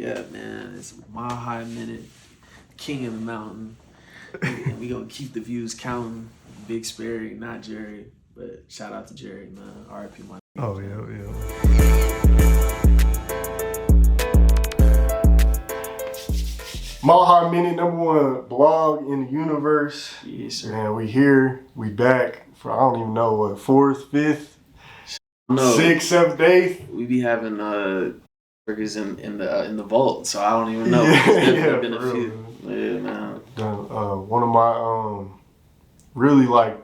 Yeah, man. It's Mile High Minute, King of the Mountain. And we gonna keep the views counting. Big Sperry, not Jerry. But shout out to Jerry, man. R.I.P. my Oh, yeah. Mile High Minute, #1 blog in the universe. Yes, sir. Man, we here. We back for, I don't even know, what, 4th, 5th, 6th, 7th, 8th? We be having burgers in the vault, so I don't even know. Yeah, There's been a few. Yeah, man. One of my really like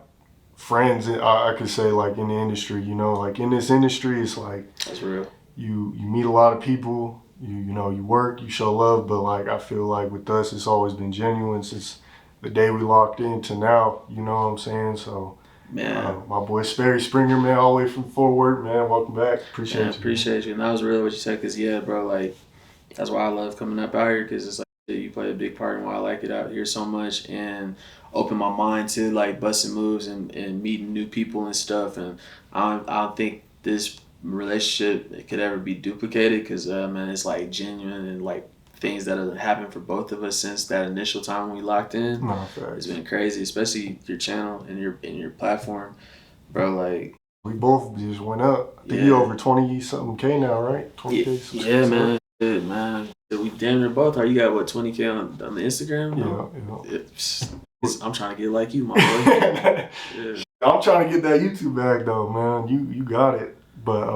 friends, I could say, like in the industry, you know, like in this industry, it's like That's real. You meet a lot of people, you know, you work, you show love, but like I feel like with us, it's always been genuine since the day we locked in to now, you know what I'm saying? So, Man. My boy Sperry Springer, man, all the way from Fort Worth, man, welcome back. Appreciate you. Appreciate you. And that was real what you said, because, yeah, bro, like, that's why I love coming up out here, because it's like, you play a big part in why I like it out here so much, and open my mind to like busting moves and meeting new people and stuff. And I don't think this relationship could ever be duplicated, because man, it's like genuine, and like things that have happened for both of us since that initial time when we locked in. No, it's been crazy, especially your channel and your platform, bro. Like, we both just went up. I think you over 20-something K now, right? 20K. Yeah, man. Good, man. We damn near both are. You got what, 20K on the Instagram? Yeah. I'm trying to get like you, my boy. Yeah. I'm trying to get that YouTube bag though, man. You got it. But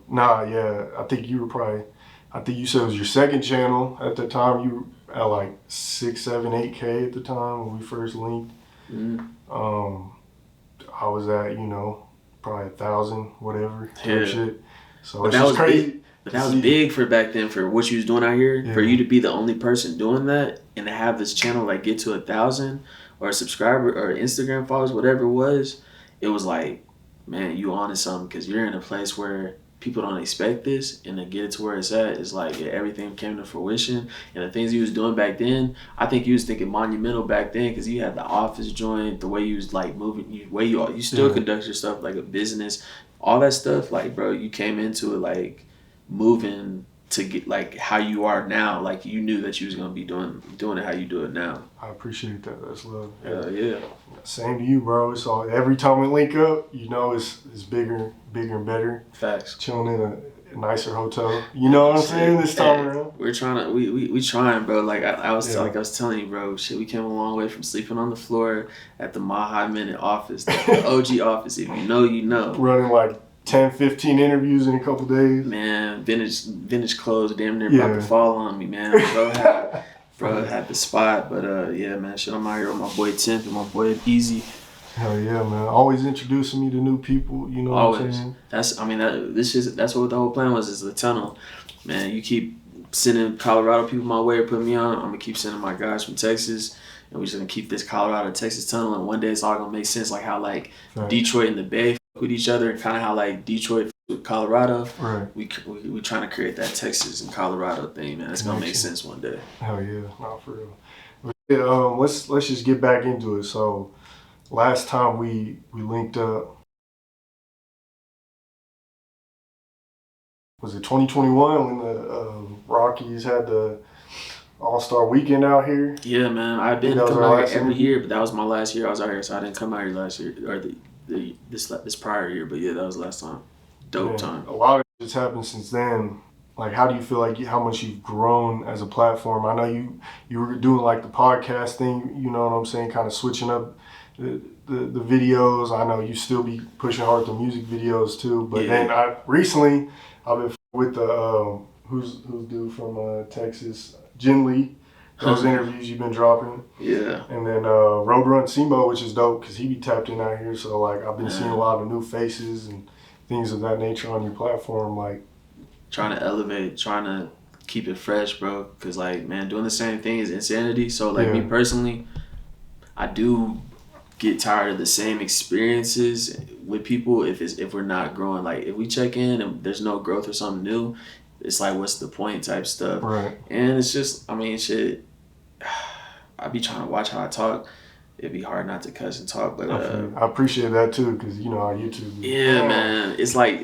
I think you were I think you said it was your second channel at the time. You were at like 6, 7, 8K at the time when we first linked. Mm-hmm. I was at, you know, probably 1,000, whatever. Shit. So but it's just crazy. But that was big for back then, for what you was doing out here. Yeah. For you to be the only person doing that, and to have this channel like get to 1,000 or a subscriber or Instagram followers, whatever it was like, man, you onto something, because you're in a place where people don't expect this, and to get it to where it's at, it's like everything came to fruition. And the things you was doing back then, I think you was thinking monumental back then, because you had the office joint, the way you was like moving, you still conduct yourself like a business, all that stuff. Like, bro, you came into it like moving to get like how you are now. Like, you knew that you was gonna be doing it how you do it now. I appreciate that. That's love. Yeah. Same to you, bro. So every time we link up, you know, it's bigger and better. Facts. Chilling in a nicer hotel. You know what I'm saying? This time around. We're trying to we trying, bro. Like I was telling you, bro. Shit, we came a long way from sleeping on the floor at the Mile High Minute office, the OG office. If you know, you know. Running like 10, 15 interviews in a couple days. Man, vintage clothes damn near about to fall on me, man. Bro had the spot. But yeah, man, shit, I'm out here with my boy Temp and my boy Easy. Hell yeah, man. Always introducing me to new people, you know what I'm saying? That's what the whole plan was, is the tunnel. Man, you keep sending Colorado people my way or putting me on, I'm gonna keep sending my guys from Texas. And we're just gonna keep this Colorado Texas tunnel, and one day it's all gonna make sense, like how like Detroit and the Bay with each other, and kind of how like Detroit with Colorado. Right. We trying to create that Texas and Colorado thing, man. It's gonna make sense one day. Hell yeah, not for real. But yeah, let's just get back into it. So last time we linked up, was it 2021 when the Rockies had the All-Star weekend out here? Yeah, man. I've been coming out here every year, but that was my last year I was out here, so I didn't come out here last year or this prior year. But yeah, that was the last time. Dope time. A lot of it's happened since then. Like, how do you feel like how much you've grown as a platform? I know you were doing like the podcast thing, you know what I'm saying, kind of switching up the videos. I know you still be pushing hard the music videos too. But then I've been with the who's dude from Texas, Jin Lee. Those interviews you've been dropping. Yeah. And then Road Run Simo, which is dope because he be tapped in out here. So like I've been seeing a lot of new faces and things of that nature on your platform. Like trying to elevate, trying to keep it fresh, bro. Because like, man, doing the same thing is insanity. So like me personally, I do get tired of the same experiences with people if we're not growing. Like if we check in and there's no growth or something new, it's like, what's the point type stuff. Right. And it's just, I mean, shit, I be trying to watch how I talk. It'd be hard not to cuss and talk, but I appreciate that too, because you know our YouTube. Yeah, man. It's like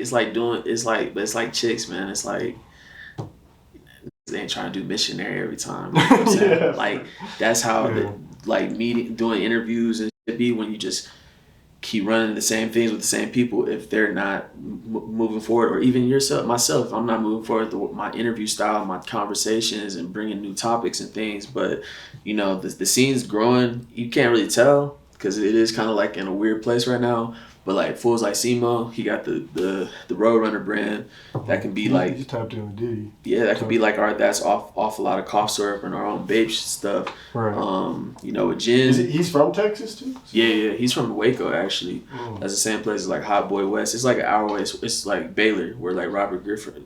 chicks, man. It's they ain't trying to do missionary every time. You know what I'm saying? Yeah. Like that's how doing interviews and shit be when you just keep running the same things with the same people. If they're not moving forward, or even myself, I'm not moving forward with my interview style, my conversations, and bringing new topics and things. But you know, the scene's growing. You can't really tell because it is kind of like in a weird place right now. But like fools like Simo, he got the Roadrunner brand that can be like you tapped in with Diddy. Yeah, that could be like that's off a lot of cough syrup and our own babe stuff. Right. You know, with Jen. He's from Texas too? Yeah, he's from Waco actually. That's the same place as like Hot Boy West. It's like an hour away. It's like Baylor, where like Robert Griffin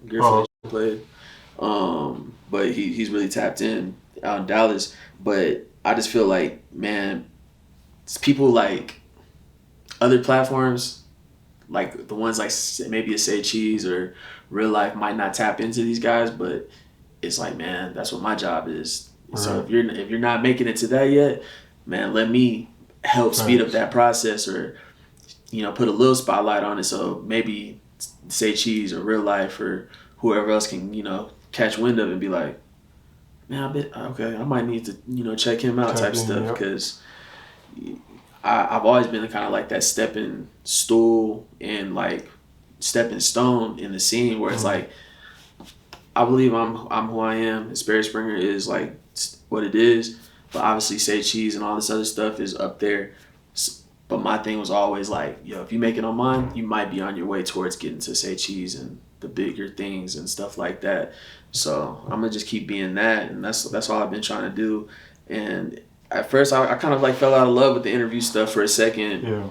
played. But he's really tapped in out in Dallas. But I just feel like, man, people like other platforms, like the ones like maybe a Say Cheese or Real Life, might not tap into these guys, but it's like, man, that's what my job is. Right. So if you're not making it to that yet, man, let me help speed up that process, or you know, put a little spotlight on it, so maybe Say Cheese or Real Life or whoever else can, you know, catch wind of it and be like, man, I might need to, you know, check him out type stuff, because I've always been kind of like that stepping stool and like stepping stone in the scene where it's like, I believe I'm who I am, and Sperry Springer is like what it is, but obviously Say Cheese and all this other stuff is up there. But my thing was always like, yo, if you make it on mine, you might be on your way towards getting to Say Cheese and the bigger things and stuff like that. So I'm gonna just keep being that, and that's all I've been trying to do. And at first, I kind of like fell out of love with the interview stuff for a second,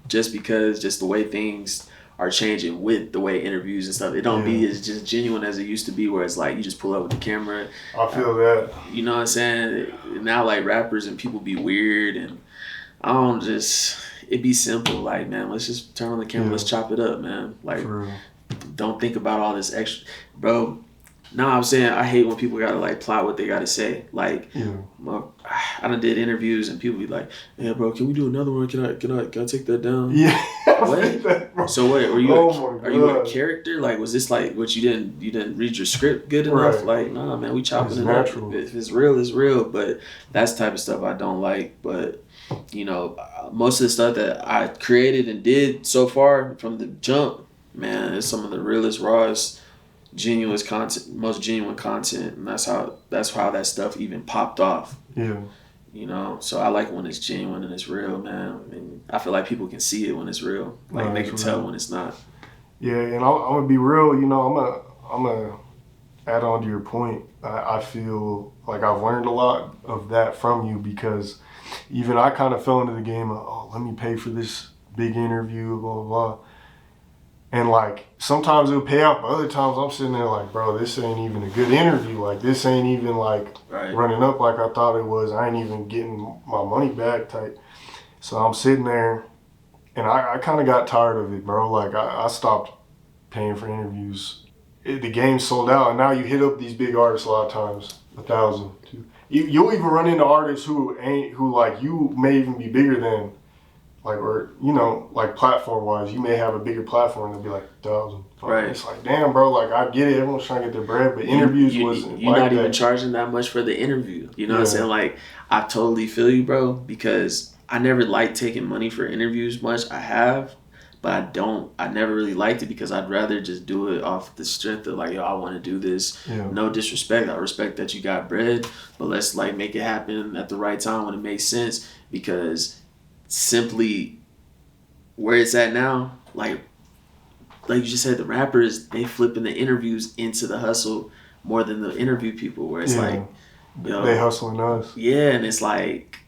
just because the way things are changing with the way interviews and stuff. It don't be as just genuine as it used to be, where it's like you just pull up with the camera. I feel that. You know what I'm saying? Now like rappers and people be weird, and it be simple. Like, man, let's just turn on the camera, let's chop it up, man. Like, don't think about all this extra, bro. No, I'm saying I hate when people gotta like plot what they gotta say. Like, I done did interviews and people be like, "Yeah, bro, can we do another one? Can I take that down?" Yeah. What? So what? Are you a character? Like, was this like what you didn't read your script good enough? Right. Like, nah, man, we chopping it natural. up. If it's real, it's real. But that's the type of stuff I don't like. But you know, most of the stuff that I created and did so far from the jump, man, it's some of the realest, rawest, genuine content, most genuine content, and that's how that stuff even popped off. Yeah. You know, so I like when it's genuine and it's real, man. And I feel like people can see it when it's real. Like they can tell when it's not. Yeah, and I'm gonna be real. You know, I'm gonna add on to your point. I feel like I've learned a lot of that from you, because even I kind of fell into the game of, let me pay for this big interview, blah blah blah. And like sometimes it'll pay off, but other times I'm sitting there like, bro, this ain't even a good interview. Like this ain't even like running up like I thought it was. I ain't even getting my money back type. So I'm sitting there, and I kind of got tired of it, bro. Like I stopped paying for interviews. The game sold out, and now you hit up these big artists a lot of times, 1,000. You'll even run into artists who like you may even be bigger than. Like, or, you know, like platform wise, you may have a bigger platform and be like 1,000. Right. It's like, damn, bro, like I get it. Everyone's trying to get their bread, but interviews wasn't you're like not that. even charging that much for the interview. You know what I'm saying? Like, I totally feel you, bro, because I never liked taking money for interviews much. I have, but I never really liked it, because I'd rather just do it off the strength of like, yo, I want to do this. Yeah. No disrespect. I respect that you got bread, but let's like make it happen at the right time when it makes sense, because simply where it's at now, like you just said, the rappers, they flipping the interviews into the hustle more than the interview people, where it's like, yo, they hustling us. Yeah, and it's like,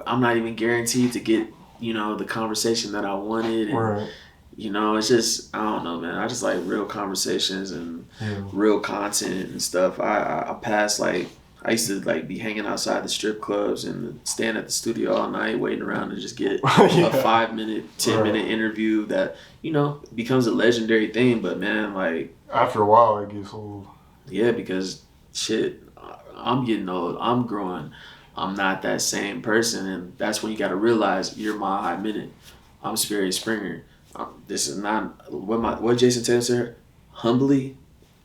I'm not even guaranteed to get, you know, the conversation that I wanted. And, you know, it's just, I don't know, man. I just like real conversations and real content and stuff. I passed like, I used to like be hanging outside the strip clubs and stand at the studio all night waiting around to just get a 5-minute, 10-minute interview that, you know, becomes a legendary thing. But man, like after a while it gets old. Yeah, because shit, I'm getting old. I'm growing. I'm not that same person, and that's when you got to realize you're Mile High Minute. I'm Sperry Springer. This is not what Jason Taylor said. Humbly,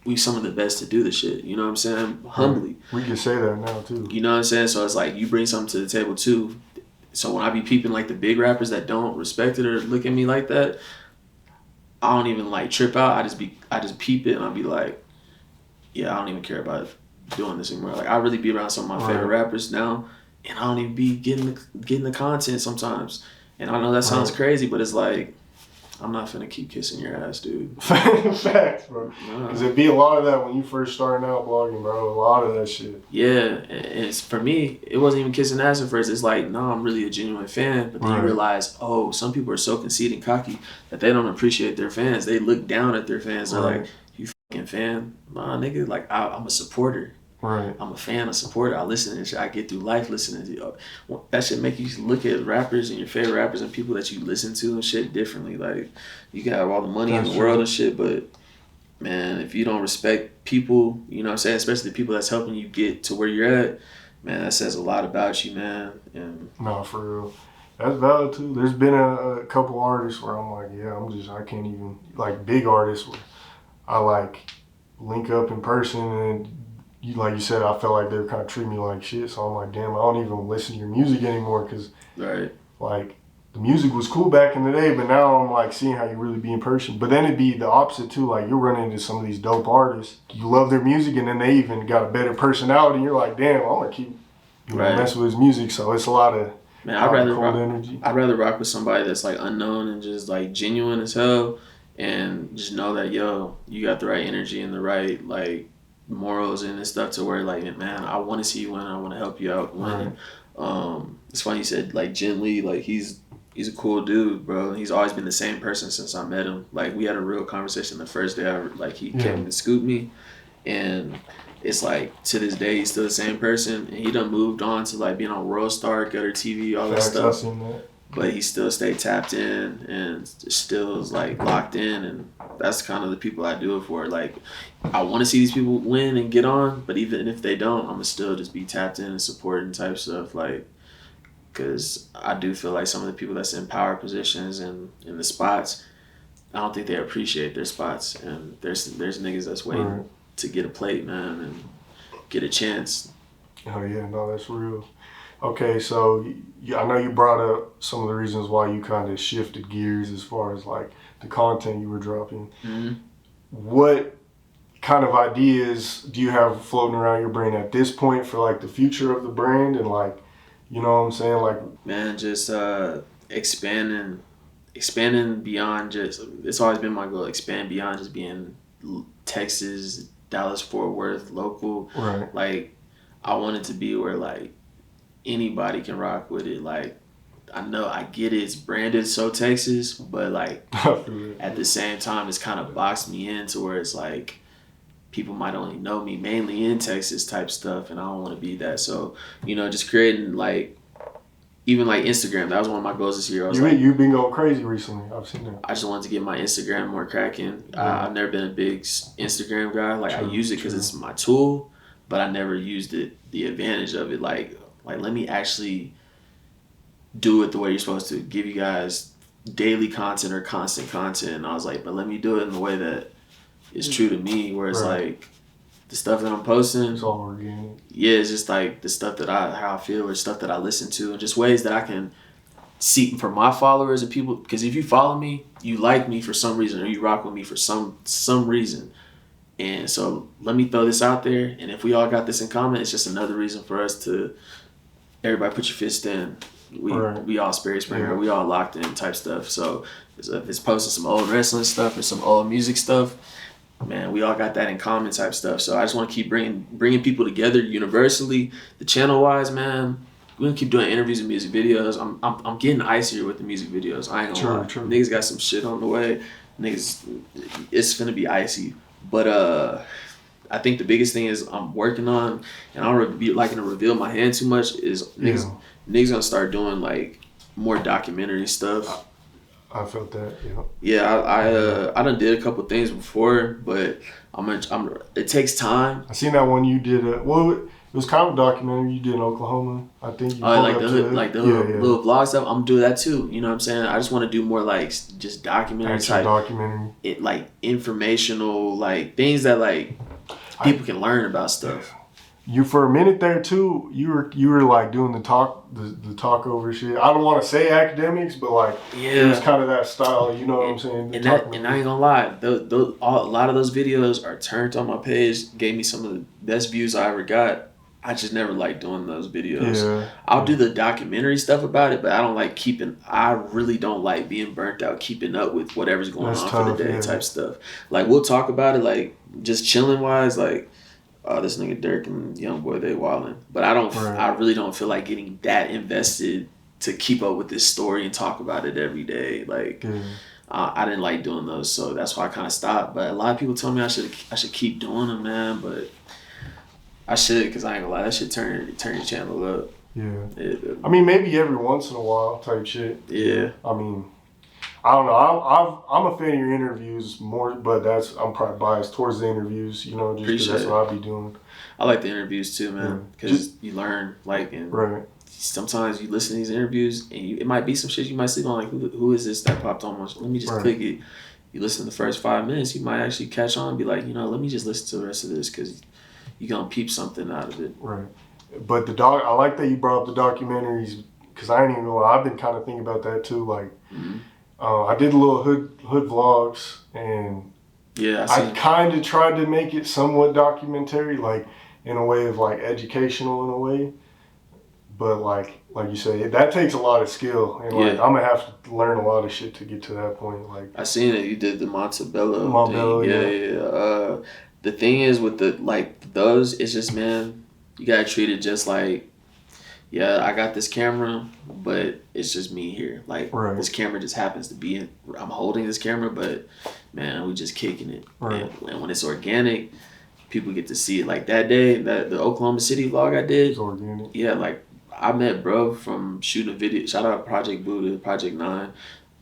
we some of the best to do the shit. You know what I'm saying? Humbly. We can say that now too. You know what I'm saying? So it's like you bring something to the table too. So when I be peeping like the big rappers that don't respect it or look at me like that, I don't even like trip out. I just peep it and I'll be like, yeah, I don't even care about doing this anymore. Like I really be around some of my favorite rappers now, and I don't even be getting the content sometimes. And I know that sounds crazy, but it's like, I'm not finna keep kissing your ass, dude. Facts, bro. Because it'd be a lot of that when you first starting out blogging, bro. A lot of that shit. Yeah, and it's, for me, it wasn't even kissing ass at first. It's like, no, I'm really a genuine fan. But then you realize, oh, some people are so conceited and cocky that they don't appreciate their fans. They look down at their fans. They're like, you fucking fan? Nah, nigga, like, I'm a supporter. Right. I'm a fan, a supporter. I listen to shit. I get through life listening to that shit. Make you look at rappers and your favorite rappers and people that you listen to and shit differently. Like, you can have all the money in the world and shit, but man, if you don't respect people, you know what I'm saying, especially the people that's helping you get to where you're at, man, that says a lot about you, man. And no, for real. That's valid too. There's been a couple artists where I'm like, yeah, I can't even, like big artists where I like link up in person and like you said, I felt like they were kind of treating me like shit. So I'm like, damn, I don't even listen to your music anymore because, like, the music was cool back in the day, but now I'm like seeing how you really be in person. But then it'd be the opposite too. Like you're running into some of these dope artists. You love their music, and then they even got a better personality. And you're like, damn, I'm gonna keep messing with his music. So it's a lot of energy. I'd rather rock with somebody that's like unknown and just like genuine as hell, and just know that yo, you got the right energy and the right like morals and stuff to where like, man, I want to see you win. I want to help you out win. It's funny you said like Jen Lee, like he's a cool dude, bro. He's always been the same person since I met him. Like we had a real conversation the first day he came to scoop me, and it's like to this day he's still the same person, and he done moved on to like being on World Star, Gutter TV, all that stuff. I've seen that. But he still stayed tapped in and still is like locked in, and that's kind of the people I do it for. Like I want to see these people win and get on, but even if they don't, I'm gonna still just be tapped in and supporting type stuff. Like, because I do feel like some of the people that's in power positions and in the spots, I don't think they appreciate their spots, and there's niggas that's waiting to get a plate, man, and get a chance. Oh yeah, no, that's real. Okay, so I know you brought up some of the reasons why you kind of shifted gears as far as like the content you were dropping. Mm-hmm. What kind of ideas do you have floating around your brain at this point for like the future of the brand and like, you know what I'm saying? Like, man, just expanding beyond just, it's always been my goal, expand beyond just being Texas, Dallas, Fort Worth, local. Right. Like, I want it to be where like anybody can rock with it. Like, I know I get it, it's branded so Texas, but like at the same time it's kind of boxed me into where it's like people might only know me mainly in Texas type stuff, and I don't want to be that. So, you know, just creating like, even like Instagram, that was one of my goals this year. You've been going crazy recently. I've seen that. I just wanted to get my Instagram more cracking. I've never been a big Instagram guy. Like I use it because it's my tool, but I never used it, the advantage of it. Like let me actually do it the way you're supposed to. Give you guys daily content or constant content. And I was like, but let me do it in the way that is true to me, where it's like the stuff that I'm posting, it's all organic. Yeah, it's just like the stuff that how I feel or stuff that I listen to, and just ways that I can see for my followers and people. Because if you follow me, you like me for some reason, or you rock with me for some reason. And so let me throw this out there, and if we all got this in common, it's just another reason for us to, everybody put your fist in. We all Sperry Springer, we all locked in type stuff. So if it's posting some old wrestling stuff or some old music stuff, man, we all got that in common type stuff. So I just want to keep bringing people together universally. The channel wise, man, we're gonna keep doing interviews and music videos. I'm getting icier with the music videos. I ain't gonna lie. Niggas got some shit on the way. Niggas, it's gonna be icy. But I think the biggest thing is I'm working on, and I don't be liking to reveal my hand too much, is niggas gonna start doing like more documentary stuff. I felt that, Yeah, I done did a couple things before, but it takes time. I seen that one you did. It was was kind of a documentary you did in Oklahoma. I think you like the little vlog stuff. I'm doing that too. You know what I'm saying? I just want to do more like just documentary type, documentary. It like informational, like things that like people can learn about stuff. You for a minute there too. You were like doing the talk over shit. I don't want to say academics, but like it was kind of that style. You know what I'm saying? And I ain't gonna lie, a lot of those videos are turned on my page. Gave me some of the best views I ever got. I just never like doing those videos. Yeah. I'll do the documentary stuff about it, but I don't like I really don't like being burnt out, keeping up with whatever's going on for the day type stuff. Like we'll talk about it, like just chilling wise, like. Oh, this nigga Dirk and Young Boy, they wildin'. But I really don't feel like getting that invested to keep up with this story and talk about it every day. Like, I didn't like doing those, so that's why I kind of stopped. But a lot of people told me I should keep doing them, man. But I should, because I ain't gonna lie, that shit turn your channel up. Yeah. I mean, maybe every once in a while type shit. Yeah. I mean, I don't know. I'm a fan of your interviews more, but I'm probably biased towards the interviews. You know, just because that's what I be doing. I like the interviews too, man, because you learn. Like, and sometimes you listen to these interviews, and it might be some shit you might sleep on. Like, who is this that popped on? Let me just click it. You listen to the first 5 minutes, you might actually catch on and be like, let me just listen to the rest of this because you're gonna peep something out of it. Right. But I like that you brought up the documentaries because I ain't even know. I've been kind of thinking about that too, like. I did a little hood vlogs, and I kind of tried to make it somewhat documentary, like in a way of like educational in a way. But like you say, that takes a lot of skill, and like I'm gonna have to learn a lot of shit to get to that point. Like I seen it. You did the Montebello thing. Yeah. The thing is with those, it's just, man, you gotta treat it just like. Yeah, I got this camera, but it's just me here. Like, this camera just happens to be I'm holding this camera, but, man, we just kicking it. Right. And when it's organic, people get to see it. Like, that day, the Oklahoma City vlog I did. It's organic. Yeah, like, I met bro from shooting a video. Shout out Project Buddha, Project 9.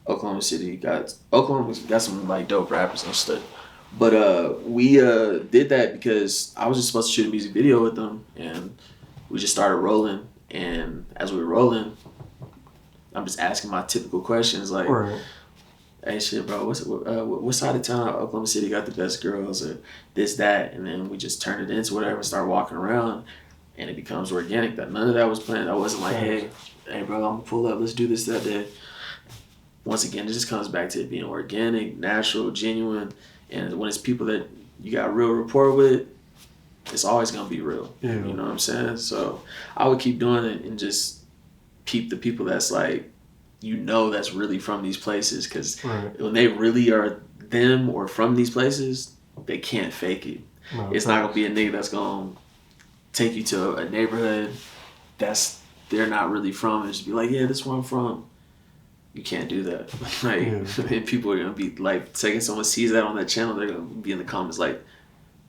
Oklahoma City got some, like, dope rappers and stuff. But we did that because I was just supposed to shoot a music video with them, and we just started rolling. And as we were rolling, I'm just asking my typical questions like, hey, shit, bro, what side of town Oklahoma City got the best girls or this, that? And then we just turn it into whatever and start walking around, and it becomes organic. That none of that was planned. I wasn't like, hey, bro, I'm going to pull up. Let's do this that day. Once again, it just comes back to it being organic, natural, genuine. And when it's people that you got real rapport with, it's always gonna be real. You know what I'm saying? So I would keep doing it and just peep the people that's like, that's really from these places, because when they really are them or from these places, they can't fake it. No, it's not gonna be a nigga that's gonna take you to a neighborhood they're not really from and just be like, yeah, this is where I'm from. You can't do that. Like, and people are gonna be like, second someone sees that on that channel, they're gonna be in the comments like,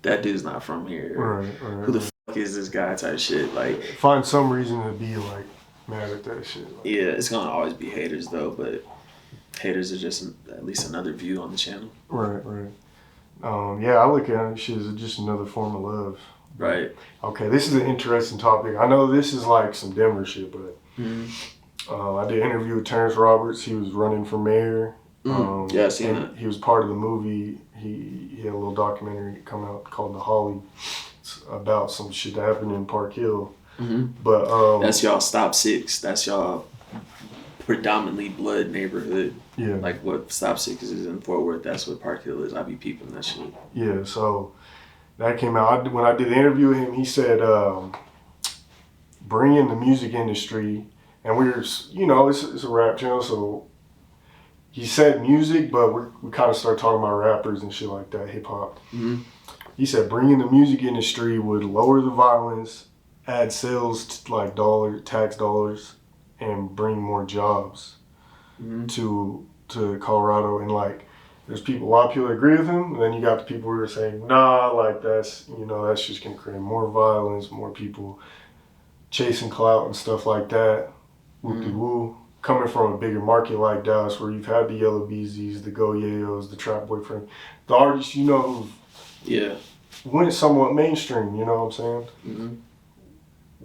that dude's not from here. Who the fuck is this guy type shit? Like, find some reason to be like mad at that shit. Like, yeah, it's gonna always be haters though, but haters are just at least another view on the channel. Right. I look at it shit as just another form of love. Right. Okay, this is an interesting topic. I know this is like some Denver shit, but I did an interview with Terrence Roberts. He was running for mayor. I seen that. He was part of the movie. He had a little documentary come out called The Holly. It's about some shit that happened in Park Hill. But that's y'all Stop 6. That's y'all predominantly blood neighborhood. Yeah. Like what Stop 6 is in Fort Worth, that's what Park Hill is. I be peeping that shit. Yeah, so that came out. When I did the interview with him, he said, bring in the music industry. And we were, it's a rap channel, so he said music, but we kind of started talking about rappers and shit like that, hip hop. He said bringing the music industry would lower the violence, add sales to like tax dollars, and bring more jobs to Colorado. And like, there's a lot of people that agree with him, and then you got the people who are saying, nah, like that's just gonna create more violence, more people chasing clout and stuff like that. Whoop-de-woo. Coming from a bigger market like Dallas, where you've had the Yellow Beezies, the Go Yayos, the Trap Boyfriend, the artists who went somewhat mainstream, you know what I'm saying?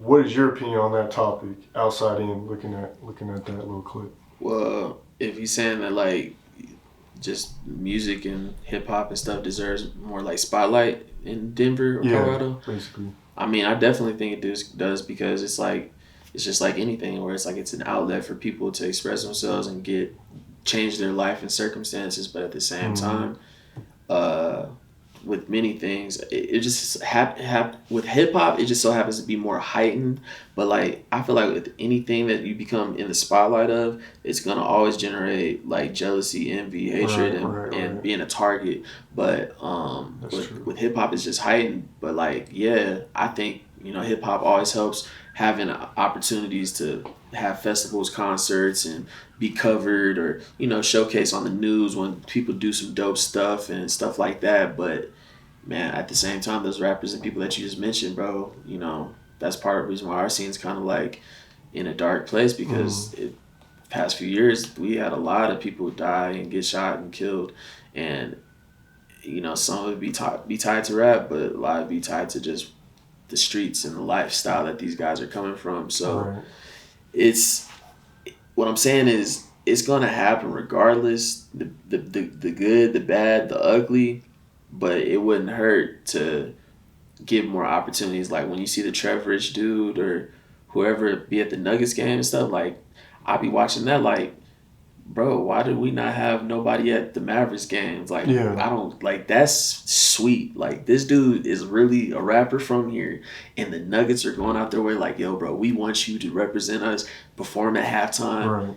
what is your opinion on that topic? Outside in looking at that little clip. Well, if he's saying that like just music and hip hop and stuff deserves more like spotlight in Denver or Colorado, basically. I mean, I definitely think it does because it's like it's just like anything where it's like it's an outlet for people to express themselves and change their life and circumstances, but at the same time, with many things, it just with hip hop, it just so happens to be more heightened. But like I feel like with anything that you become in the spotlight of, it's gonna always generate like jealousy, envy, hatred, and being a target. But with hip hop, it's just heightened. But like I think hip hop always helps having opportunities to have festivals, concerts, and be covered or showcase on the news when people do some dope stuff and stuff like that. But man, at the same time, those rappers and people that you just mentioned, bro, that's part of the reason why our scene's kind of like in a dark place because past few years we had a lot of people die and get shot and killed, and some of it be tied to rap, but a lot of it be tied to just the streets and the lifestyle that these guys are coming from. So it's what I'm saying is it's gonna happen regardless, the good, the bad, the ugly, but it wouldn't hurt to give more opportunities. Like when you see the Trevorich dude or whoever be at the Nuggets game and stuff, like I'll be watching that like, bro, why did we not have nobody at the Mavericks games? Like I don't like that's sweet. Like this dude is really a rapper from here, and the Nuggets are going out their way like, yo, bro, we want you to represent us, perform at halftime,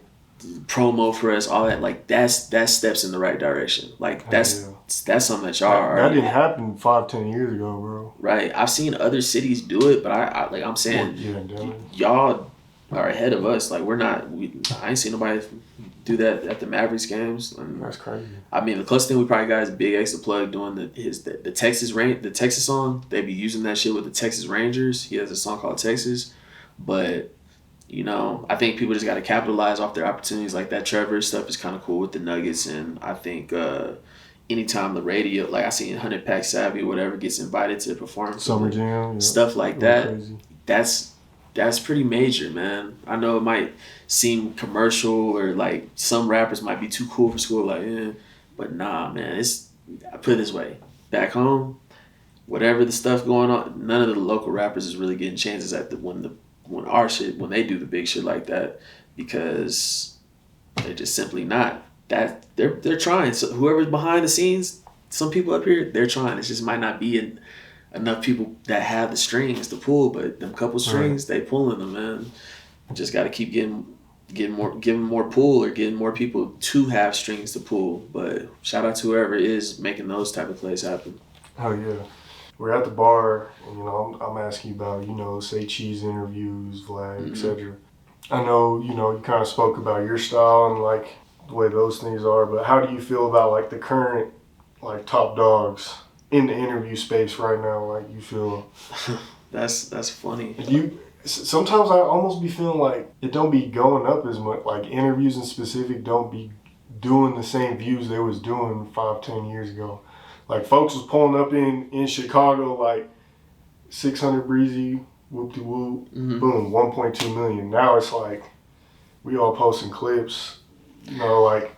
promo for us, all that. Like that steps in the right direction. Like that's something that y'all are. That didn't happen 5-10 years ago, bro. Right. I've seen other cities do it, but I'm saying y'all are ahead of us. Like I ain't seen nobody do that at the Mavericks games. And that's crazy. I mean, the closest thing we probably got is Big X the Plug doing the Texas song. They be using that shit with the Texas Rangers. He has a song called Texas, but I think people just got to capitalize off their opportunities. Like that Trevor stuff is kind of cool with the Nuggets, and I think anytime the radio, like I seen 100 Pack Savvy or whatever gets invited to perform Summer Jam, stuff like that. Crazy. That's pretty major, man. I know it might seem commercial or like some rappers might be too cool for school, like but nah, man. I put it this way: back home, whatever the stuff going on, none of the local rappers is really getting chances at when they do the big shit like that, because they're just simply not. That they're trying. So whoever's behind the scenes, some people up here, they're trying. It just might not be enough people that have the strings to pull, but them couple strings, they pulling them, man. Just got to keep giving more pull or getting more people to have strings to pull. But shout out to whoever is making those type of plays happen. Oh yeah. We're at the bar, and I'm asking you about say cheese interviews, Vlad, etc. I know you kind of spoke about your style and like the way those things are, but how do you feel about like the current like top dogs in the interview space right now? Like you feel that's funny. Sometimes I almost be feeling like it don't be going up as much. Like interviews in specific don't be doing the same views they was doing 5-10 years ago. Like folks was pulling up in Chicago like 600 breezy, whoop-de-whoop, boom, 1.2 million. Now it's like we all posting clips, like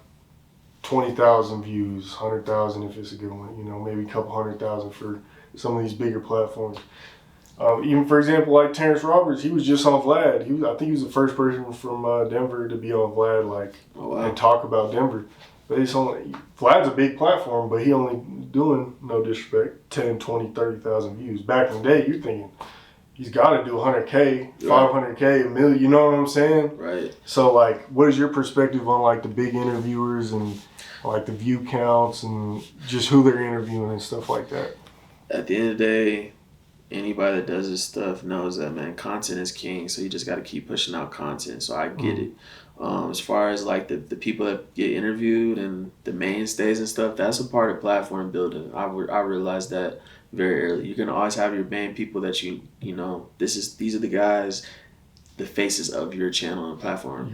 20,000 views, 100,000 if it's a good one, maybe a couple 100,000 for some of these bigger platforms. Even for example, like Terrence Roberts, he was just on Vlad. I think he was the first person from Denver to be on Vlad, and talk about Denver. But Vlad's a big platform, but he only doing, no disrespect, 10, 20, 30,000 views. Back in the day, you're thinking he's got to do 100K, 500K, a million. You know what I'm saying? Right. So like, what is your perspective on like the big interviewers and like the view counts and just who they're interviewing and stuff like that? At the end of the day, anybody that does this stuff knows that, man, content is king. So you just got to keep pushing out content. So I get it. As far as like the people that get interviewed and the mainstays and stuff, that's a part of platform building. I realized that very early. You're gonna always have your main people that these are the guys, the faces of your channel and platform.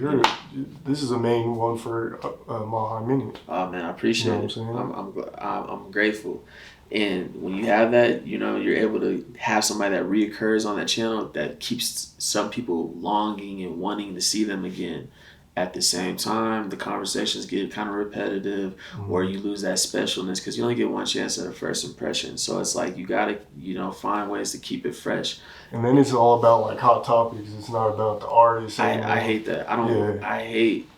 This is a main one for Mile High Minute. Oh man, I appreciate it. What I'm saying? I'm grateful. And when you have that, you know, you're able to have somebody that reoccurs on that channel that keeps some people longing and wanting to see them again. At the same time, the conversations get kind of repetitive, or you lose that specialness because you only get one chance at a first impression. So it's like you gotta, you know, find ways to keep it fresh. And then it's all about like hot topics. It's not about the artist. I hate that. I don't. Yeah. I hate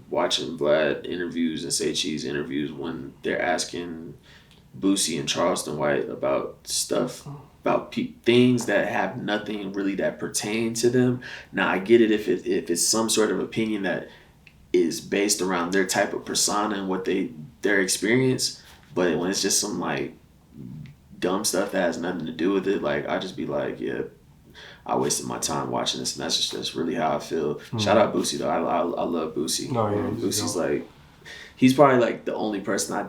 watching Vlad interviews and Say Cheese interviews when they're asking Boosie and Charleston White about stuff, about things that have nothing really that pertain to them. Now I get it if it's some sort of opinion that is based around their type of persona and what their experience, but when it's just some like dumb stuff that has nothing to do with it, like I just be like, yeah, I wasted my time watching this, and that's really how I feel. Shout out Boosie though. I love Boosie. No, yeah, Boosie's like, he's probably like the only person I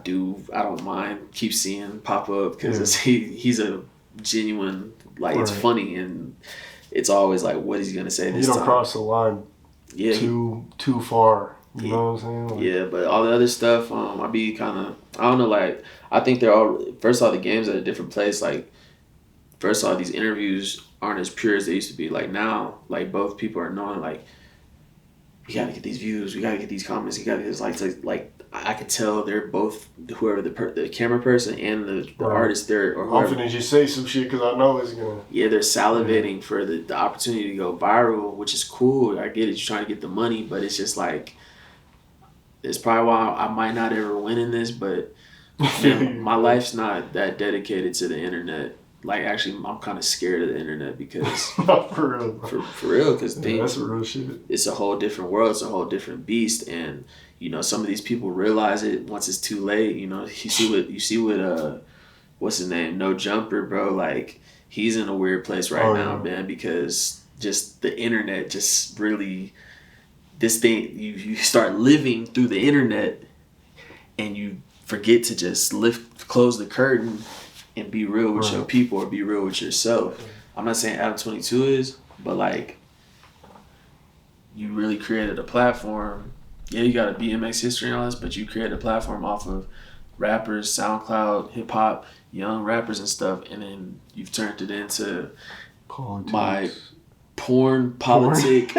don't mind keep seeing pop up because he's a genuine, like, it's funny, and it's always like, what is he gonna say this time? You don't cross the line too far. You know what I'm saying? Like, yeah, but all the other stuff, I be kind of, I don't know, like, I think they're all, first of all, the game's at a different place. Like, first of all, these interviews aren't as pure as they used to be. Like, now, like, both people are knowing, like, we gotta get these views, we gotta get these comments, you gotta get this, like I could tell they're both, whoever the camera person and the artist there, or whoever. I'm finna just say some shit because I know it's gonna. Yeah, they're salivating for the opportunity to go viral, which is cool. I get it, you're trying to get the money, but it's just like, it's probably why I might not ever win in this, but man, my life's not that dedicated to the internet. Like, actually, I'm kind of scared of the internet because for real, for real, because that's real shit. It's a whole different world. It's a whole different beast, and you know, some of these people realize it once it's too late. You know, you see what what's his name, No Jumper, bro. Like, he's in a weird place right now, man, because just the internet just really, this thing, you start living through the internet, and you forget to just close the curtain and be real with your people or be real with yourself. I'm not saying Adam 22 is, but like, you really created a platform. Yeah, you got a BMX history and all this, but you created a platform off of rappers, SoundCloud, hip hop, young rappers and stuff, and then you've turned it into my politic,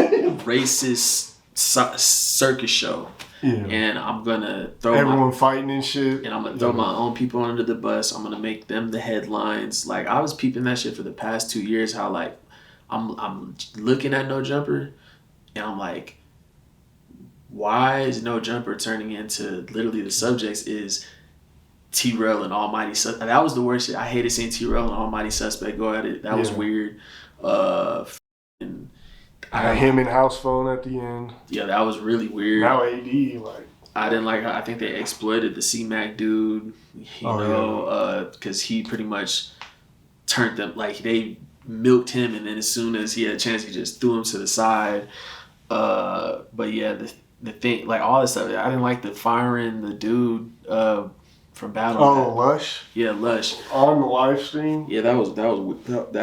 racist circus show. Yeah. And I'm gonna throw everyone fighting and shit. And I'm gonna throw my own people under the bus. I'm gonna make them the headlines. Like, I was peeping that shit for the past 2 years. How like I'm looking at No Jumper, and I'm like, why is No Jumper turning into literally the subjects is T-Rail and Almighty Suspect. That was the worst shit. I hated seeing T-Rail and Almighty Suspect go at it. That was weird. And him in House Phone at the end. Yeah, that was really weird. Now AD, like, I didn't like how I think they exploited the C-Mac dude, because he pretty much turned them, like, they milked him, and then as soon as he had a chance, he just threw him to the side. But yeah, the thing, like, all this stuff, I didn't like the firing the dude from Battle. Oh, Lush? Yeah, Lush. On the live stream? Yeah, that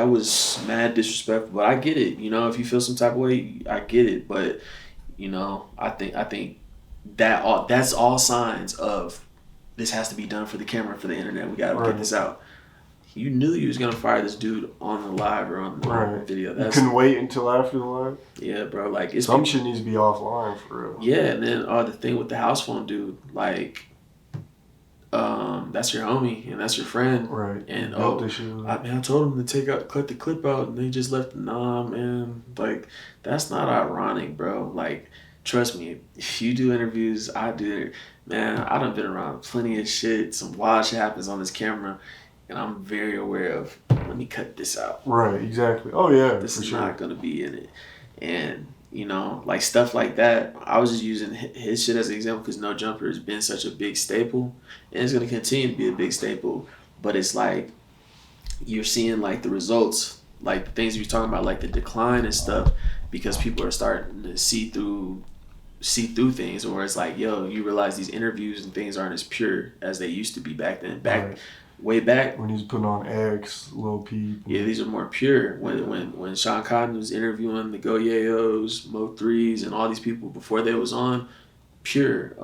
was mad disrespectful. But I get it. You know, if you feel some type of way, I get it. But, you know, I think that's all signs of this has to be done for the camera, for the internet. We gotta get this out. You knew you was gonna fire this dude on the live or on the video. You couldn't wait until after the live? Yeah, bro. Like, some shit needs to be offline for real. Yeah, and then the thing with the House Phone dude, like, that's your homie and that's your friend. Right. And I told him to cut the clip out, and they just left. Nah, man. Like, that's not ironic, bro. Like, trust me, if you do interviews, I do. Man, I done been around plenty of shit. Some wild shit happens on this camera, and I'm very aware of, let me cut this out. Right, exactly. Oh, yeah, this is not going to be in it. And, you know, like, stuff like that, I was just using his shit as an example because No Jumper has been such a big staple, and it's going to continue to be a big staple. But it's like, you're seeing, like, the results, like, the things you're talking about, like, the decline and stuff, because people are starting to see through things, or it's like, yo, you realize these interviews and things aren't as pure as they used to be back then. Way back when he was putting on X, Lil Peep. Yeah, these are more pure. When Sean Cotton was interviewing the Go Yayo's, Mo 3s, and all these people before they was on, pure.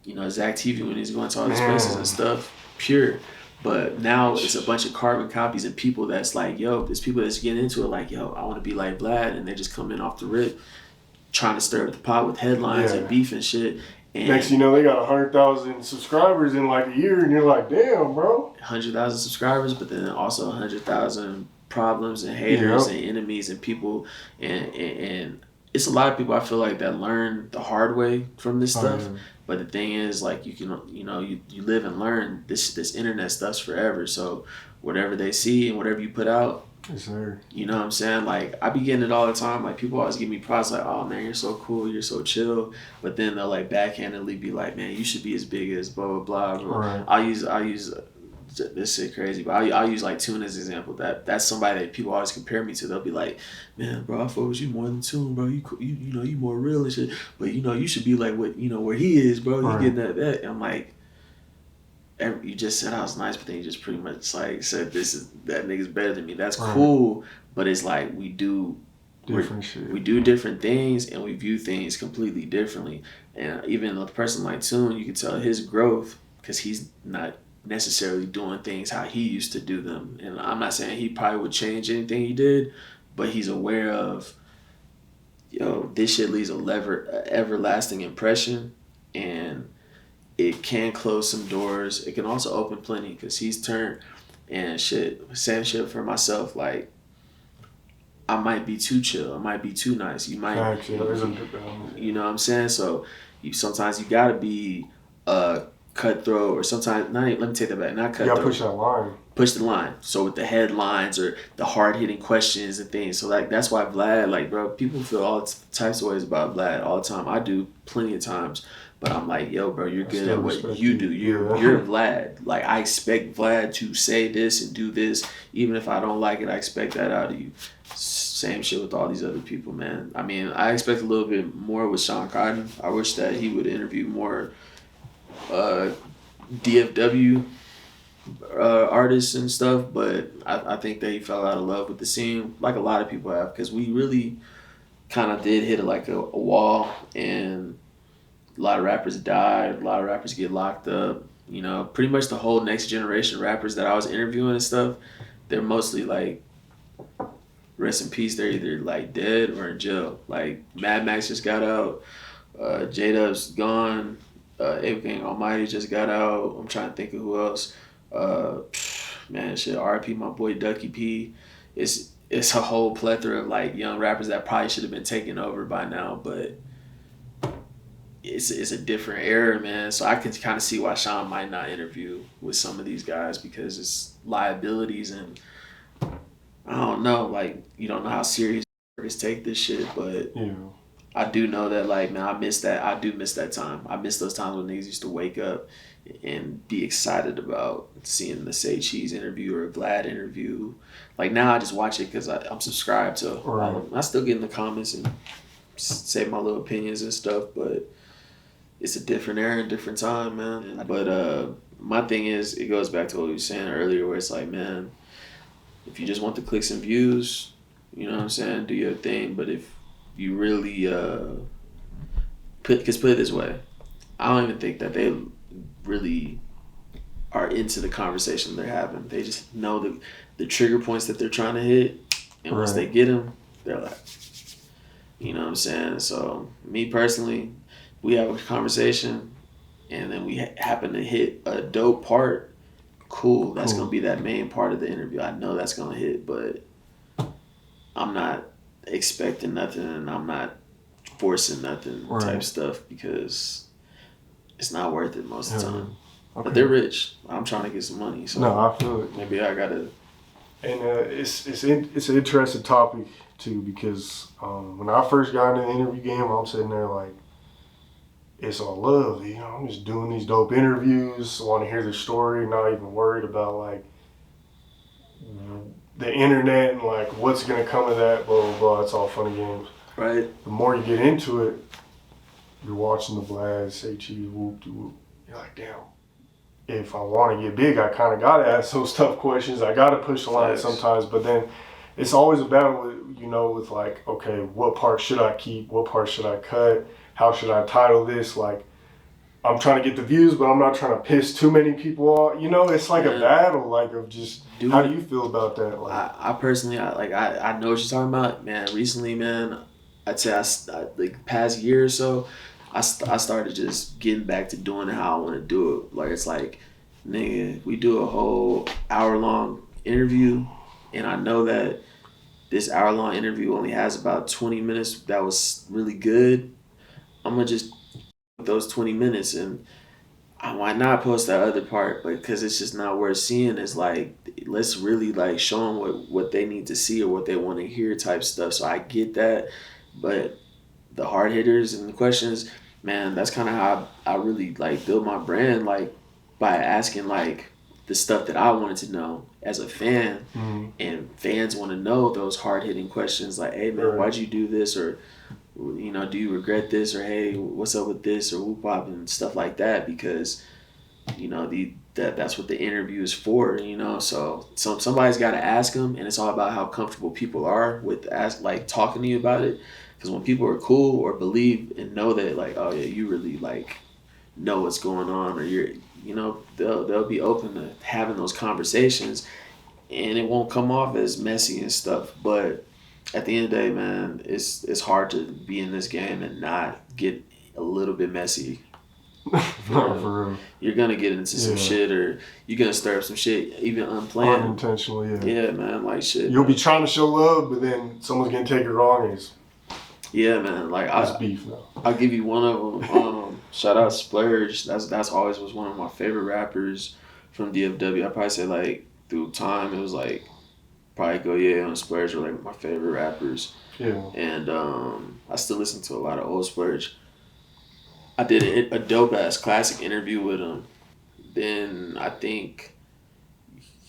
You know, Zach TV when he's going to all these places and stuff. pure. But now it's a bunch of carbon copies and people that's like, yo, there's people that's getting into it like, yo, I want to be like Vlad, and they just come in off the rip, trying to stir up the pot with headlines and beef and shit. And next, you know, they got 100,000 subscribers in like a year, and you're like, damn, bro. 100,000 subscribers, but then also 100,000 problems and haters and enemies and people, and it's a lot of people I feel like that learn the hard way from this stuff. But the thing is, like, you can, you know, you live and learn. This internet stuff's forever. So whatever they see and whatever you put out, yes, sir. You know what I'm saying? Like, I be getting it all the time. Like, people always give me props like, oh, man, you're so cool. You're so chill. But then they'll, like, backhandedly be like, man, you should be as big as blah, blah, blah. Right. I'll use this shit crazy, but I'll use, like, Tune as an example. That's somebody that people always compare me to. They'll be like, man, bro, I fuck with you more than Tune, bro. You know, you more real and shit. But, you know, you should be like what, you know, where he is, bro. Right. You getting that. And I'm like, you just said I was nice, but then you just pretty much like said that nigga's better than me. That's cool, but it's like we do different shit. We do different things and we view things completely differently. And even a person like Tune, you can tell his growth because he's not necessarily doing things how he used to do them. And I'm not saying he probably would change anything he did, but he's aware of, yo, this shit leaves a everlasting impression, and it can close some doors. It can also open plenty because he's turned and shit. Same shit for myself. Like, I might be too chill. I might be too nice. You might, you know what I'm saying? So sometimes you gotta be cutthroat, or sometimes let me take that back. Not cutthroat. You gotta push that line. Push the line. So with the headlines or the hard hitting questions and things. So like that's why Vlad, like, bro, people feel all types of ways about Vlad all the time. I do plenty of times. But I'm like, yo, bro, you're good at what you do. You're Vlad. Like, I expect Vlad to say this and do this. Even if I don't like it, I expect that out of you. Same shit with all these other people, man. I mean, I expect a little bit more with Sean Cotton. I wish that he would interview more DFW artists and stuff. But I think that he fell out of love with the scene, like a lot of people have. Because we really kind of did hit like a wall, and a lot of rappers died. A lot of rappers get locked up. You know, pretty much the whole next generation rappers that I was interviewing and stuff, they're mostly like, rest in peace. They're either like dead or in jail. Like Mad Max just got out. J-Dub's gone. Ape Gang Almighty just got out. I'm trying to think of who else. Man, shit. R.I.P. my boy Ducky P. It's a whole plethora of like young rappers that probably should have been taken over by now, but it's a different era, man. So I can kind of see why Sean might not interview with some of these guys, because it's liabilities and I don't know, like, you don't know how serious take this shit, but I do know that, like, man, I miss that. I do miss that time. I miss those times when niggas used to wake up and be excited about seeing the Say Cheese interview or a Vlad interview. Like, now I just watch it because I'm subscribed to all of them. I still get in the comments and say my little opinions and stuff, but it's a different era, different time, man. But my thing is, it goes back to what we were saying earlier, where it's like, man, if you just want the clicks and views, you know what I'm saying, do your thing. But if you really, put it this way, I don't even think that they really are into the conversation they're having. They just know the trigger points that they're trying to hit, and once they get them, they're like, you know what I'm saying? So me personally, we have a conversation, and then we happen to hit a dope part. Cool. That's going to be that main part of the interview. I know that's going to hit, but I'm not expecting nothing, and I'm not forcing nothing type stuff, because it's not worth it most of the time. Okay. But they're rich. I'm trying to get some money. So no, I feel it. Maybe I got to. And it's an interesting topic, too, because when I first got into the interview game, I'm sitting there like, it's all love, you know, I'm just doing these dope interviews, want to hear the story, not even worried about like the internet and like what's going to come of that, blah, blah, blah. It's all fun and games. Right. The more you get into it, you're watching the Vlad, Say Cheese, whoop, whoop. You're like, damn, if I want to get big, I kind of got to ask those tough questions. I got to push the line sometimes, but then it's always a battle with, you know, with like, okay, what part should I keep? What part should I cut? How should I title this? Like, I'm trying to get the views, but I'm not trying to piss too many people off. You know, it's like a battle, like of just. How do you feel about that? Like, I personally, I know what you're talking about, man. Recently, man, I'd say like past year or so, I started just getting back to doing it how I want to do it. Like it's like, nigga, we do a whole hour-long interview, and I know that this hour-long interview only has about 20 minutes that was really good. I'm gonna just those 20 minutes and why not post that other part? Because it's just not worth seeing. It's like, let's really like show them what they need to see or what they want to hear type stuff. So I get that, but the hard hitters and the questions, man, that's kind of how I really like build my brand, like by asking like the stuff that I wanted to know as a fan, and fans want to know those hard hitting questions like, hey man, why'd you do this, or you know, do you regret this, or hey, what's up with this, or whoop wop and stuff like that, because you know that's what the interview is for, you know. So somebody's got to ask them, and it's all about how comfortable people are with like talking to you about it. Because when people are cool or believe and know that like, oh yeah, you really like know what's going on, or you know, they'll be open to having those conversations, and it won't come off as messy and stuff. But at the end of the day, man, it's hard to be in this game and not get a little bit messy. For real. You're gonna get into some shit, or you're gonna stir up some shit, even unplanned. Unintentionally, Yeah, man, like shit. You'll be trying to show love, but then someone's gonna take it wrong, and it's man, like it's beef now. I'll give you one of them. Shout out Splurge. That's always was one of my favorite rappers from DFW. I probably say like through time it was like probably Go Yeah and Splurge were like my favorite rappers. Yeah. And I still listen to a lot of old Splurge. I did a dope ass classic interview with him. Then I think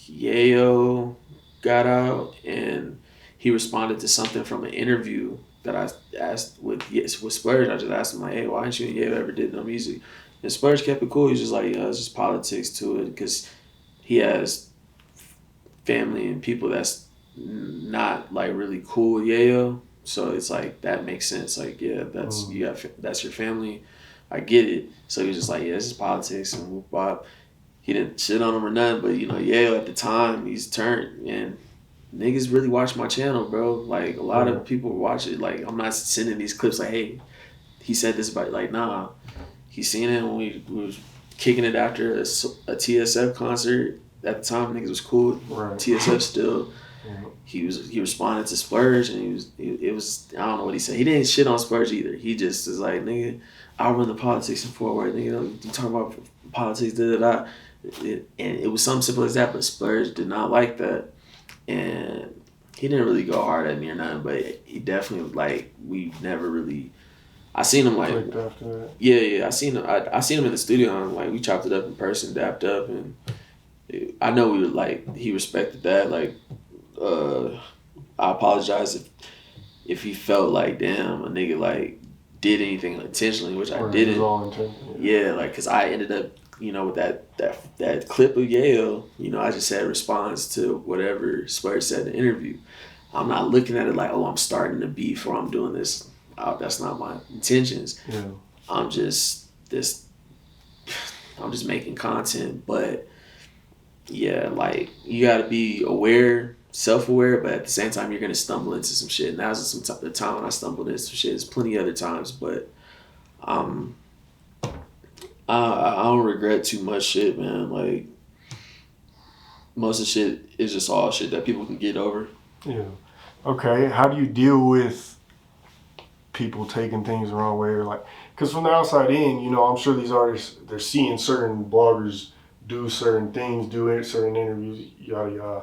Yayo got out and he responded to something from an interview that I asked with Splurge. I just asked him like, hey, why didn't you and Yayo ever did no music? And Splurge kept it cool. He was just like, it's just politics to it, because he has family and people that's not like really cool with Yayo. So it's like that makes sense. Like, yeah, that's your family. I get it. So he was just like, yeah, this is politics and whoop wop. He didn't shit on him or nothing, but you know, Yale at the time, he's turned, and niggas really watch my channel, bro. Like a lot of people watch it. Like I'm not sending these clips like, hey, he said this about, like, nah. He seen it when we was kicking it after a TSF concert. At the time, niggas was cool. Right. TSF still. He responded to Splurge, and it was I don't know what he said. He didn't shit on Splurge either. He just is like, nigga, I'll run the politics in forward. Nigga, you talk about politics, da da da. And it was something simple as that, but Splurge did not like that, and he didn't really go hard at me or nothing. But he definitely like we never really. I seen him like yeah. I seen him. I seen him in the studio, and like we chopped it up in person, dapped up, and I know we were like he respected that. Like I apologize if he felt like damn a nigga like did anything intentionally, which I didn't. Yeah, like because I ended up with that clip of Yale. I just said response to whatever Sperry said in the interview. I'm not looking at it like, oh, I'm starting to beef or I'm doing this. That's not my intentions. Yeah. I'm just making content, but yeah, like you got to be aware, self-aware, but at the same time you're gonna stumble into some shit. And that was the time when I stumbled into some shit. There's plenty of other times, but I don't regret too much shit, man. Like most of the shit is just all shit that people can get over. Yeah. Okay. How do you deal with people taking things the wrong way, or like, because from the outside in, I'm sure these artists, they're seeing certain bloggers do certain things, do certain interviews, yada yada.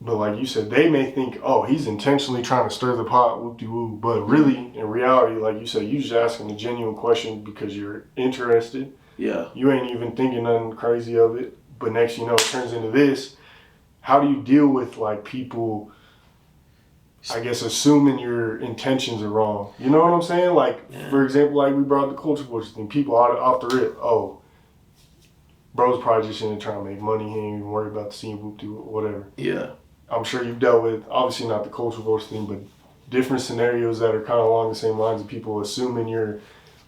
But like you said, they may think, oh, he's intentionally trying to stir the pot, whoop-de-woo. But really, in reality, like you said, you just asking a genuine question because you're interested. Yeah. You ain't even thinking nothing crazy of it. But next it turns into this. How do you deal with like people, I guess, assuming your intentions are wrong? You know what I'm saying? Like, for example, like we brought the culture wars thing. People off the rip, oh, bro's probably just in there trying to make money. He ain't even worried about the scene, whoop-de-woo, whatever. Yeah. I'm sure you've dealt with, obviously not the culture wars thing, but different scenarios that are kind of along the same lines of people assuming you're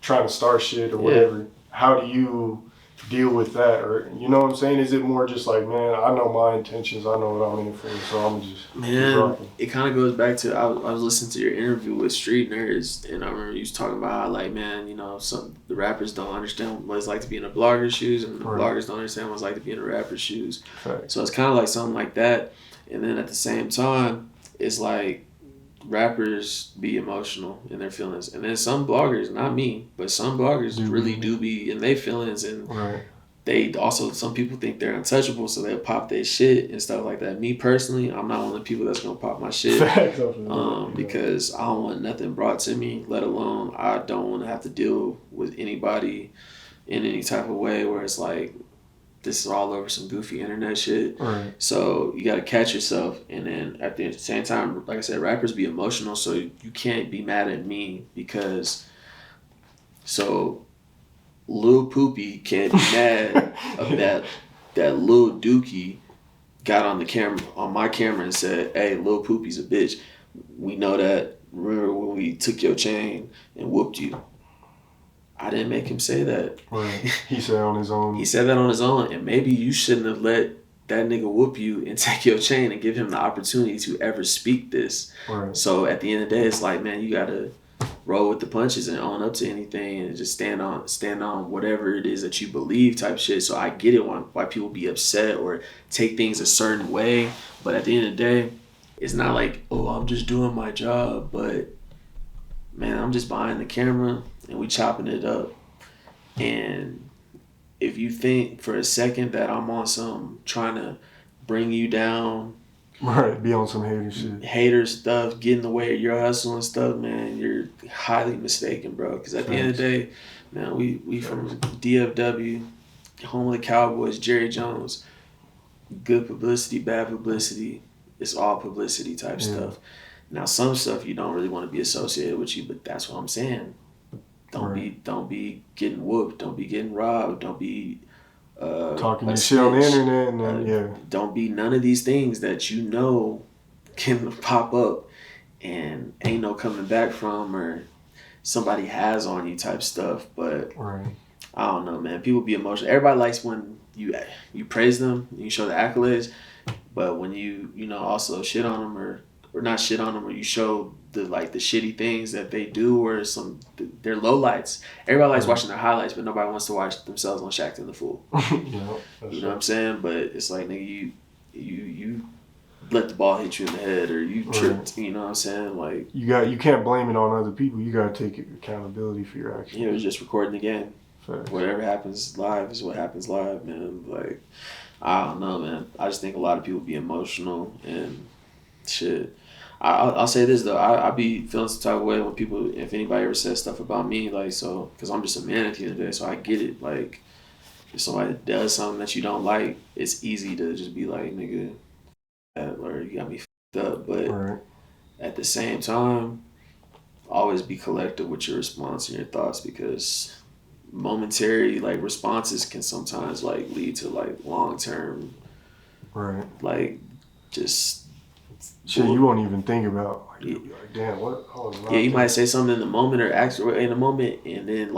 trying to start shit or whatever. How do you deal with that? Or, you know what I'm saying? Is it more just like, man, I know my intentions, I know what I'm in for, so I'm just Man, it kind of goes back to, I was listening to your interview with Street Nerds, and I remember you was talking about how, like, man, you know, the rappers don't understand what it's like to be in a blogger's shoes, and the bloggers don't understand what it's like to be in a rapper's shoes. Right. So it's kind of like something like that. And then at the same time, it's like rappers be emotional in their feelings. And then some bloggers, not me, but some bloggers really do be in their feelings. And they also, some people think they're untouchable, so they'll pop their shit and stuff like that. Me personally, I'm not one of the people that's going to pop my shit because I don't want nothing brought to me, let alone I don't want to have to deal with anybody in any type of way where it's like, this is all over some goofy internet shit. Right. So you got to catch yourself. And then at the same time, like I said, rappers be emotional. So you can't be mad at me because Lil Poopy can't be mad of that Lil Dookie got on my camera and said, hey, Lil Poopy's a bitch. We know that. Remember when we took your chain and whooped you? I didn't make him say that. Right. He said on his own. He said that on his own, and maybe you shouldn't have let that nigga whoop you and take your chain and give him the opportunity to ever speak this. Right. So at the end of the day, it's like, man, you gotta roll with the punches and own up to anything and just stand on whatever it is that you believe type shit. So I get it why people be upset or take things a certain way, but at the end of the day, it's not like, oh, I'm just doing my job, but man, I'm just behind the camera and we chopping it up. And if you think for a second that I'm on some trying to bring you down, right, be on some hater stuff, get in the way of your hustle and stuff, man, you're highly mistaken, bro. Because at the end of the day, man, we from DFW, home of the Cowboys, Jerry Jones, good publicity, bad publicity, it's all publicity type stuff. Now, some stuff you don't really want to be associated with you, but that's what I'm saying. Don't be getting whooped. Don't be getting robbed. Don't be talking your shit on the internet. And then, don't be none of these things that you know can pop up and ain't no coming back from or somebody has on you type stuff. But I don't know, man. People be emotional. Everybody likes when you praise them, you show the accolades, but when you also shit on them or not shit on them, or you show the shitty things that they do or their lowlights. Everybody likes watching their highlights, but nobody wants to watch themselves on Shaqtin' the Fool. You know what I'm saying? But it's like, nigga, you let the ball hit you in the head or you tripped. You know what I'm saying? Like you can't blame it on other people. You gotta take accountability for your actions. It was just recording the game. Fair. Whatever happens live is what happens live, man. Like I don't know, man. I just think a lot of people be emotional and shit. I'll say this though, I be feeling some type of way when people, if anybody ever says stuff about me, like, so, because I'm just a man at the end of the day, so I get it. Like, if somebody does something that you don't like, it's easy to just be like, nigga, or you got me fucked up. But at the same time, always be collective with your response and your thoughts, because momentary responses can sometimes lead to long term, just. Shit, you won't even think about. You'll be like, damn, what? You might say something in the moment or act in the moment, and then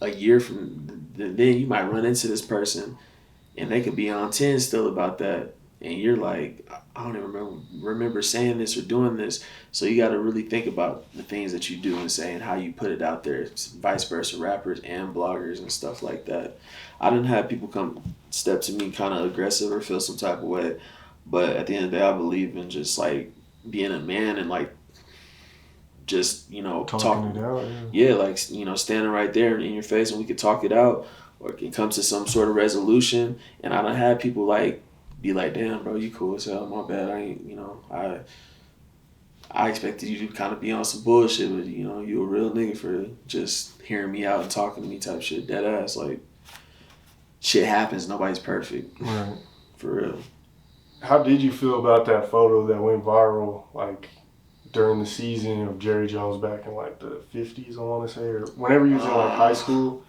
a year from then you might run into this person, and they could be on 10 still about that, and you're like, I don't even remember saying this or doing this. So you got to really think about the things that you do and say and how you put it out there. Vice versa, rappers and bloggers and stuff like that. I didn't have people come step to me kind of aggressive or feel some type of way. But at the end of the day, I believe in just being a man and just talking it out. Standing right there in your face and we could talk it out, or it can come to some sort of resolution. And I don't have people be like, damn, bro, you cool as hell. My bad. I ain't I expected you to kind of be on some bullshit, but you a real nigga for just hearing me out and talking to me type shit. Dead ass. Shit happens. Nobody's perfect. Right. For real. How did you feel about that photo that went viral, during the season of Jerry Jones back in the 50s, I want to say, or whenever he was in high school?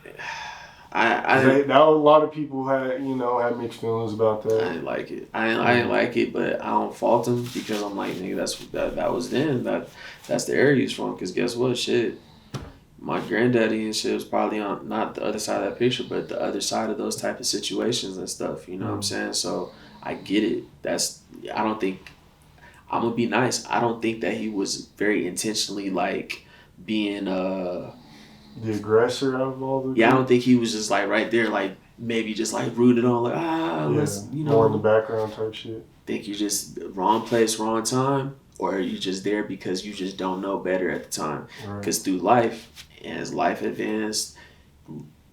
A lot of people had mixed feelings about that. I didn't like it. I didn't like it, but I don't fault him because I'm like, nigga, that was then. That's the era he was from. Because guess what, shit, my granddaddy and shit was probably on not the other side of that picture, but the other side of those type of situations and stuff. You know what I'm saying? So I get it. I don't think I'm gonna be nice. I don't think that he was very intentionally like being the aggressor out of all the. Yeah, I don't think he was just like right there, like maybe just like rooted on like let's more in the background type shit. Think you just wrong place, wrong time, or are you just there because you just don't know better at the time? Because through life, as life advanced,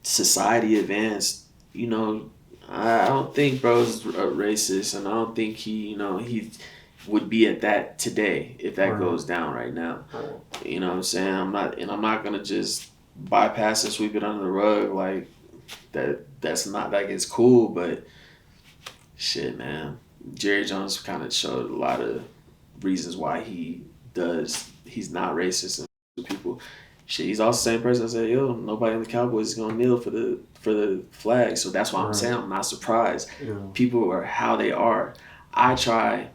society advanced, you know, I don't think bro's a racist, and I don't think he would be at that today if that goes down right now. You know what I'm saying? I'm not gonna just bypass and sweep it under the rug like that. That's not like it's cool, but shit, man. Jerry Jones kind of showed a lot of reasons why he's not racist and people. Shit, he's also the same person that said, yo, nobody in the Cowboys is gonna kneel for the flag. So that's why I'm saying I'm not surprised. Yeah. People are how they are. I try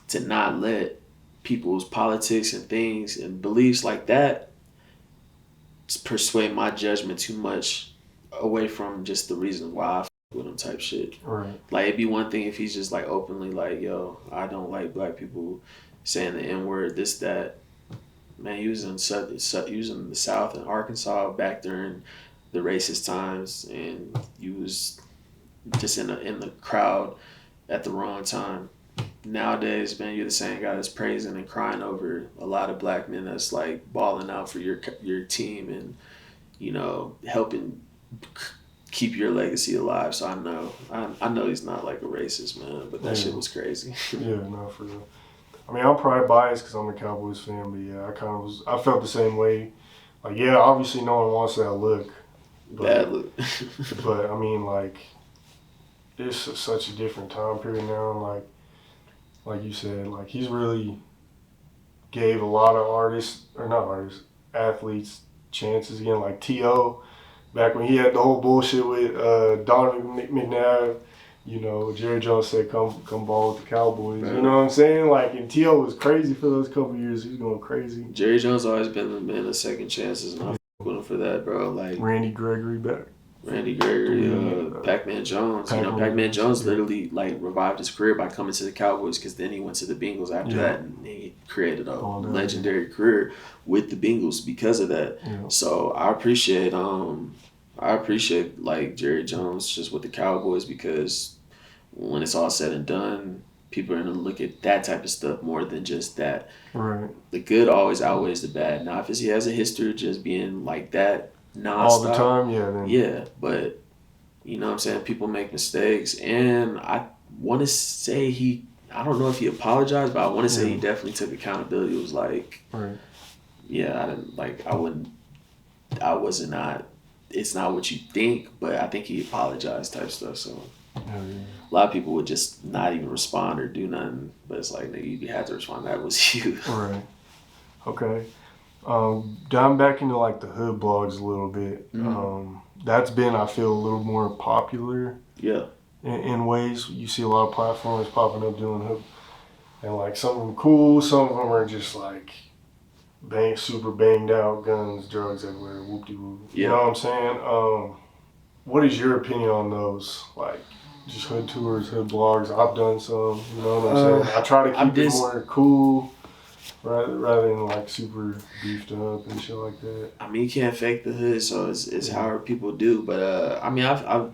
to not let people's politics and things and beliefs like that persuade my judgment too much away from just the reason why I with him type shit. Right. Like it'd be one thing if he's just like openly like, yo, I don't like black people saying the N-word, this, that. Man, he was in the South in Arkansas back during the racist times, and he was just in the crowd at the wrong time. Nowadays, man, you're the same guy that's praising and crying over a lot of black men that's like balling out for your team and, you know, helping keep your legacy alive. So I know he's not like a racist, man, but that shit was crazy. Yeah, no, for real. I mean, I'm probably biased because I'm a Cowboys fan, but yeah, I felt the same way. Like, yeah, obviously no one wants that look. Bad look. But, I mean, like, it's such a different time period now. And, like you said, like, he's really gave a lot of athletes chances again. Like, T.O., back when he had the whole bullshit with Donovan McNabb. You know, Jerry Jones said, come ball with the Cowboys. Right. You know what I'm saying? Like, and T.O. was crazy for those couple years. He was going crazy. Jerry Jones always been the man of second chances, and I fuck with him for that, bro. Like Randy Gregory back. Pac-Man Jones. Pac-Man Jones literally, like, revived his career by coming to the Cowboys because then he went to the Bengals after that, and he created a legendary career with the Bengals because of that. Yeah. So I appreciate like Jerry Jones just with the Cowboys because when it's all said and done, people are gonna look at that type of stuff more than just that. Right. The good always outweighs the bad. Now, if he has a history of just being like that nonstop, all the time, then. Yeah, but you know what I'm saying? People make mistakes, and I want to say I don't know if he apologized, but I want to say he definitely took accountability. It was like, yeah, it's not what you think, but I think he apologized type stuff. So a lot of people would just not even respond or do nothing, but it's like, nigga, you had to respond. That was you. Right. Okay. Diving back into like the hood blogs a little bit. Mm-hmm. That's been, I feel, a little more popular. Yeah. In ways, you see a lot of platforms popping up doing hood, and like some of them cool, some of them are just like super banged out, guns, drugs everywhere, whoop-de-whoop. Yeah. You know what I'm saying? What is your opinion on those? Like, just hood tours, hood blogs. I've done some, you know what I'm saying? I try to keep it more cool rather than like super beefed up and shit like that. I mean, you can't fake the hood, so it's however people do. But I mean, I've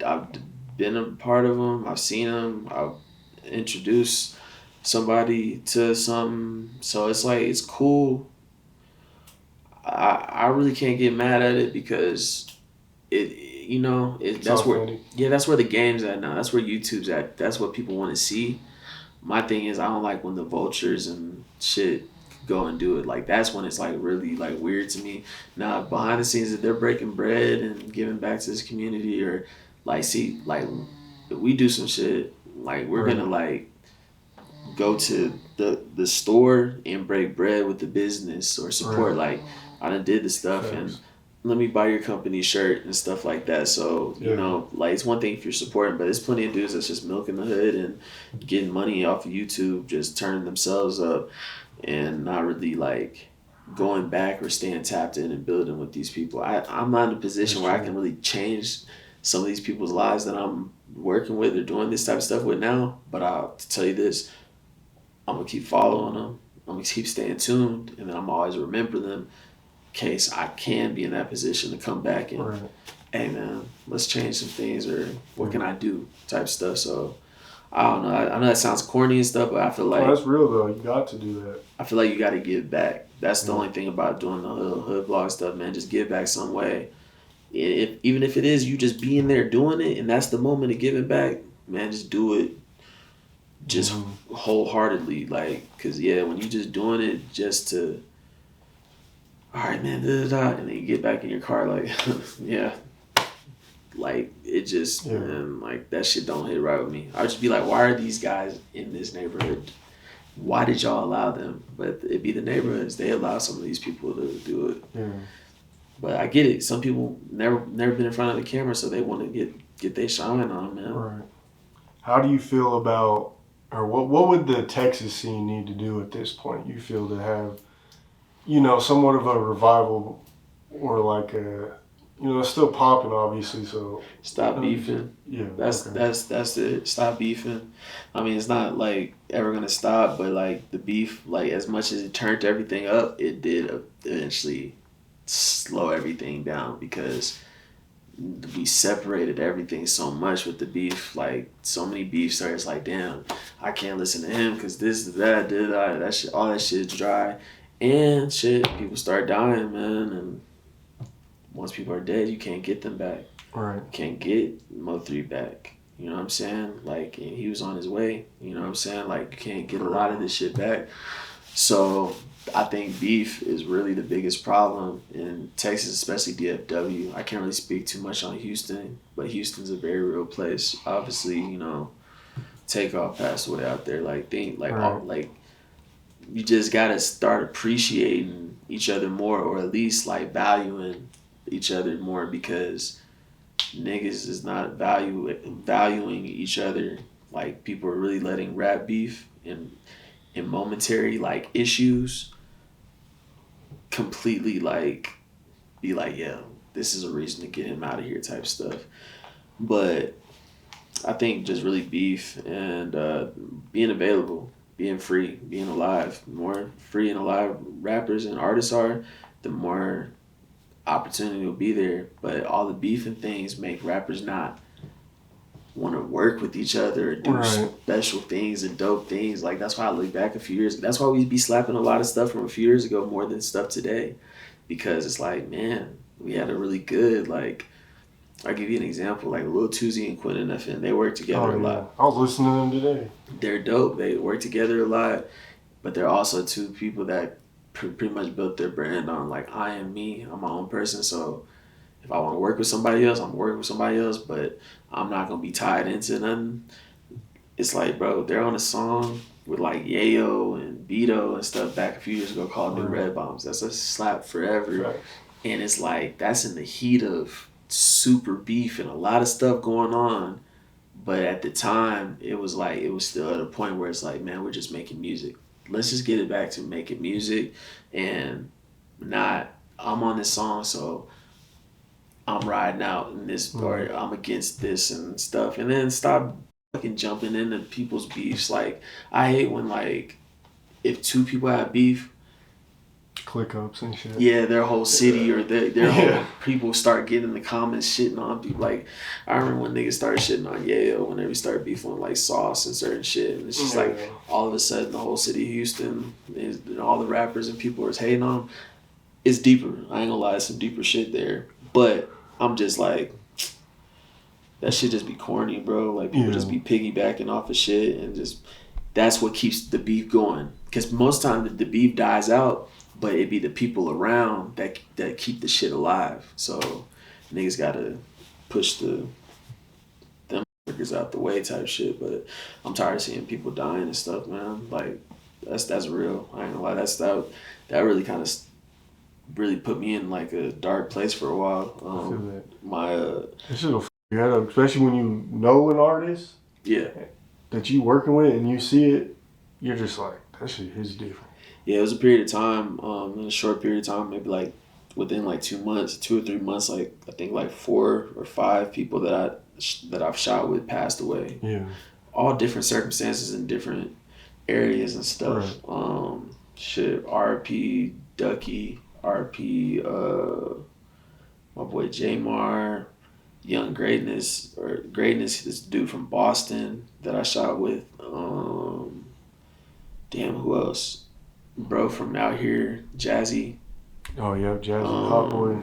been a part of them. I've seen them. I've introduced somebody to something. So it's like, it's cool. I really can't get mad at it because that's where the game's at now. That's where YouTube's at. That's what people want to see. My thing is, I don't like when the vultures and shit go and do it. Like, that's when it's like really like weird to me. Now, behind the scenes, if they're breaking bread and giving back to this community, or like, see, like, if we do some shit, like, we're gonna like go to the store and break bread with the business or support. Like, I done did the stuff and let me buy your company shirt and stuff like that. So, you know, like, it's one thing if you're supporting, but there's plenty of dudes that's just milking the hood and getting money off of YouTube, just turning themselves up and not really like going back or staying tapped in and building with these people. I'm not in a position where I can really change some of these people's lives that I'm working with or doing this type of stuff with now. But I'll tell you this, I'm going to keep following them. I'm going to keep staying tuned. And then I'm always remember them in case I can be in that position to come back and, hey, man, let's change some things or what can I do type stuff. So, I don't know. I know that sounds corny and stuff, but I feel like... Oh, that's real, though. You got to do that. I feel like you got to give back. That's the only thing about doing the hood vlog stuff, man. Just give back some way. Even if it is you just being there doing it, and that's the moment of giving back, man, just do it just wholeheartedly. Like, because, yeah, when you just doing it just to, all right, man, da-da-da, and then you get back in your car, like, yeah. Like, it just, man, like, that shit don't hit right with me. I would just be like, why are these guys in this neighborhood? Why did y'all allow them? But it'd be the neighborhoods. They allow some of these people to do it. Yeah. But I get it. Some people never been in front of the camera, so they want to get their shine on, man. Right. How do you feel about, or what would the Texas scene need to do at this point, you feel, to have, you know, somewhat of a revival or like a, you know, it's still popping, obviously, so... Stop beefing. Yeah. That's it. Stop beefing. I mean, it's not, like, ever going to stop, but, like, the beef, like, as much as it turned everything up, it did eventually slow everything down because we separated everything so much with the beef. Like, so many beef starts like, damn, I can't listen to him because this, that, that shit, all that shit is dry. And shit, people start dying, man, and... once people are dead, you can't get them back. Right. You can't get Mo3 back. You know what I'm saying? Like, and he was on his way. You know what I'm saying? Like, you can't get a lot of this shit back. So, I think beef is really the biggest problem in Texas, especially DFW. I can't really speak too much on Houston, but Houston's a very real place. Obviously, you know, Takeoff passed away out there. Like, you just gotta start appreciating each other more, or at least like valuing each other more, because niggas is not valuing each other. Like, people are really letting rap beef and momentary like issues completely like be like, yeah, this is a reason to get him out of here type stuff. But I think just really beef and being available, being free, being alive. The more free and alive rappers and artists are, the more opportunity will be there. But all the beef and things make rappers not want to work with each other or do special things and dope things. Like, that's why I look back a few years. That's why we be slapping a lot of stuff from a few years ago more than stuff today. Because it's like, man, we had a really good, like, I'll give you an example, like Lil Tuzi and Quentin FN, they work together a lot. I was listening to them today. They're dope. They work together a lot, but they're also two people that pretty much built their brand on, like, I am me, I'm my own person, so if I want to work with somebody else, I'm going to work with somebody else, but I'm not going to be tied into nothing. It's like, bro, they're on a song with, like, Yayo and Beto and stuff back a few years ago called New Red Bombs. That's a slap forever. Right. And it's like, that's in the heat of super beef and a lot of stuff going on, but at the time it was like, it was still at a point where it's like, man, we're just making music. Let's just get it back to making music and not, I'm on this song, so I'm riding out in this, or I'm against this and stuff, and then stop fucking jumping into people's beefs. Like, I hate when, like, if two people have beef, click ups and shit. Yeah, their whole city or their whole people start getting in the comments shitting on people. Like, I remember when niggas started shitting on Yayo whenever we started beefing with, like, Sauce and certain shit. And it's just like, all of a sudden, the whole city of Houston, and all the rappers and people are hating on them. It's deeper. I ain't gonna lie, it's some deeper shit there. But I'm just like, that shit just be corny, bro. Like, people just be piggybacking off of shit, and just, that's what keeps the beef going. Because most times the beef dies out, but it be the people around that keep the shit alive. So niggas gotta push them niggas out the way type shit. But I'm tired of seeing people dying and stuff, man. Like, that's real. I ain't gonna lie. That really kind of really put me in, like, a dark place for a while. This shit'll you up, especially when you know an artist. Yeah. That you working with and you see it, you're just like, that shit is different. Yeah, it was a period of time, in a short period of time, maybe like within like 2 months, 2 or 3 months, like I think like 4 or 5 people that I've shot with passed away. Yeah. All different circumstances in different areas and stuff. Right. Shit, RP Ducky, RP my boy Jamar, Young Greatness, this dude from Boston that I shot with. Damn, who else? Bro from out here, Jazzy. Oh yeah, Jazzy Hot Boy.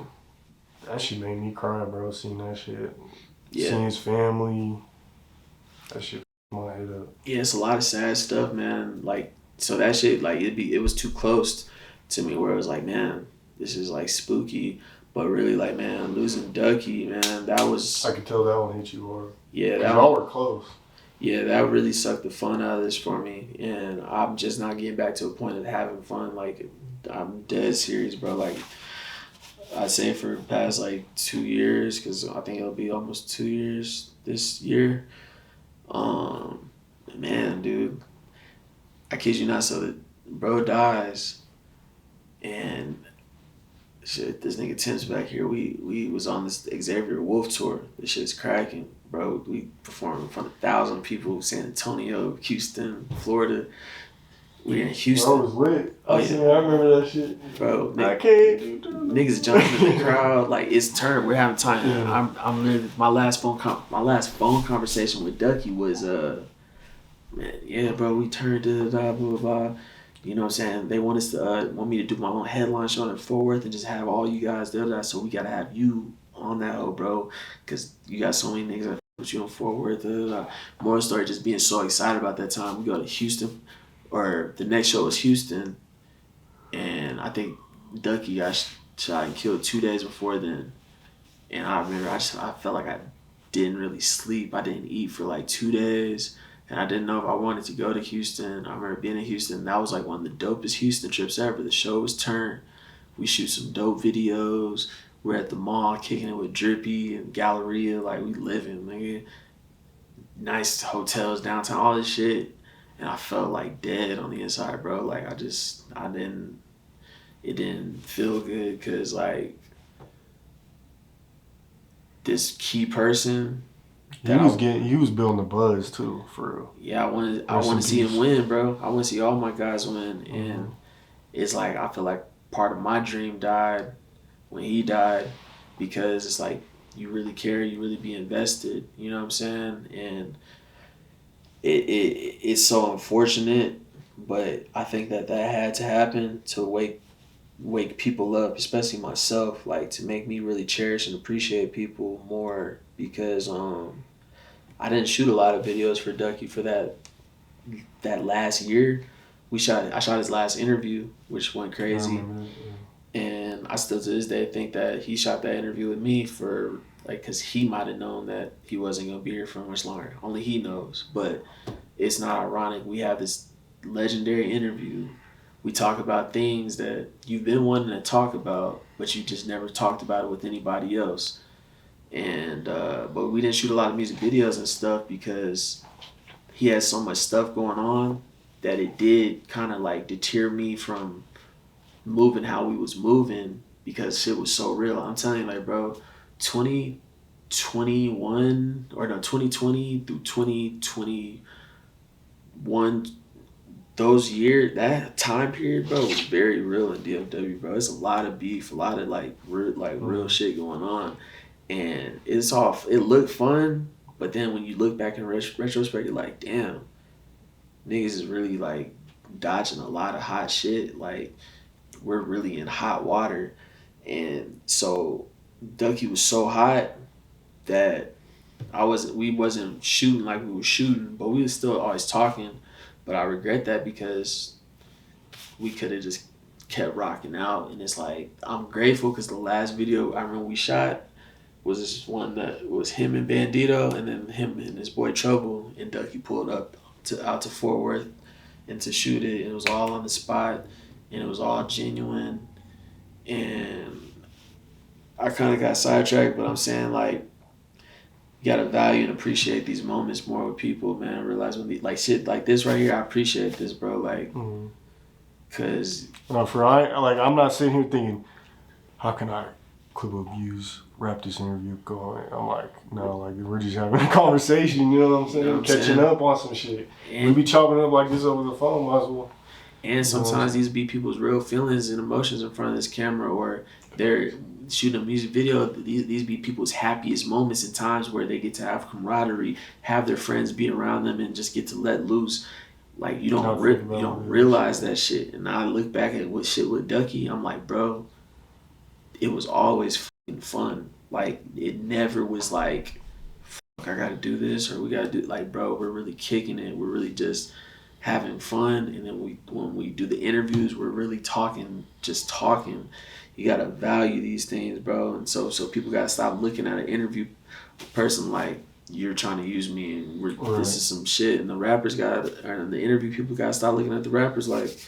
That shit made me cry, bro. Seeing that shit, seeing his family, that shit my head up. Yeah, it's a lot of sad stuff, man. Like, so that shit, like, it was too close to me where it was like, man, this is like spooky, but really, like, man, losing Ducky, man, that was. I could tell that one hit you hard. Yeah, y'all were close. Yeah, that really sucked the fun out of this for me, and I'm just not getting back to a point of having fun. Like, I'm dead serious, bro. Like, I'd say for the past like 2 years, because I think it'll be almost 2 years this year. Man, dude, I kid you not. So the bro dies, and shit, this nigga Tim's back here. We was on this Xavier Wolf tour. This shit's cracking, bro. We performed in front of 1,000 people. San Antonio, Houston, Florida. We in Houston. Bro, it was lit. Oh yeah, I remember that shit. Bro, I can't. Niggas jumping in the crowd like it's turned. We're having time. Yeah. I'm literally my last phone conversation with Ducky was man, yeah, bro, we turned to blah blah blah. You know what I'm saying? They want us to want me to do my own headline show in Fort Worth and just have all you guys there. So we gotta have you on that, bro, because you got so many niggas that put you on Fort Worth. More story, just being so excited about that time. We go to Houston, or the next show was Houston, and I think Ducky got shot and killed 2 days before then. And I remember I felt like I didn't really sleep. I didn't eat for like 2 days. And I didn't know if I wanted to go to Houston. I remember being in Houston. That was like one of the dopest Houston trips ever. The show was turned. We shoot some dope videos. We're at the mall kicking it with Drippy and Galleria. Like, we living, nigga. Nice hotels downtown, all this shit. And I felt like dead on the inside, bro. Like, it didn't feel good because, like, this key person. He was building the buzz too, for real. Yeah, I want to see him win, bro. I want to see all my guys win, and it's like I feel like part of my dream died when he died, because it's like you really care, you really be invested. You know what I'm saying? And it's so unfortunate, but I think that had to happen to wake people up, especially myself, like to make me really cherish and appreciate people more, because I didn't shoot a lot of videos for Ducky for that last year. I shot his last interview, which went crazy. And I still to this day think that he shot that interview with me for like, cause he might have known that he wasn't gonna be here for much longer. Only he knows. But it's not ironic. We have this legendary interview. We talk about things that you've been wanting to talk about, but you just never talked about it with anybody else. And but we didn't shoot a lot of music videos and stuff because he had so much stuff going on that it did kind of like deter me from moving how we was moving, because shit was so real. I'm telling you, like, bro, 2021 or no 2020 through 2021, those years, that time period, bro, was very real in DFW, bro. It's a lot of beef, a lot of like real shit going on. And it looked fun, but then when you look back in retrospect, you're like, damn, niggas is really like dodging a lot of hot shit. Like, we're really in hot water. And so Ducky was so hot that we wasn't shooting like we were shooting, but we were still always talking. But I regret that because we could have just kept rocking out. And it's like, I'm grateful because the last video I remember we shot was this one that was him and Bandito, and then him and his boy Trouble, and Ducky pulled up out to Fort Worth and to shoot it. And it was all on the spot, and it was all genuine. And I kind of got sidetracked, but I'm saying, like, you gotta value and appreciate these moments more with people, man. I realize when like shit like this right here, I appreciate this, bro. Like, Cause I'm not sitting here thinking, how can I clip of views, wrap this interview going? I'm like, no, like we're just having a conversation. You know what I'm saying? You know what I'm Catching saying? up on some shit. We be chopping up like this over the phone. Might as well. And sometimes these be people's real feelings and emotions in front of this camera, or they're shooting a music video. These be people's happiest moments and times where they get to have camaraderie, have their friends be around them, and just get to let loose. Like you don't realize that shit. And I look back at what shit with Ducky. I'm like, bro, it was always fucking fun. Like it never was like, fuck, I gotta do this or we gotta do like, bro, we're really kicking it. We're really just having fun. And then when we do the interviews, we're really talking, just talking. You gotta value these things, bro. And so people gotta stop looking at an interview person like you're trying to use me and this is some shit. And the interview people gotta stop looking at the rappers like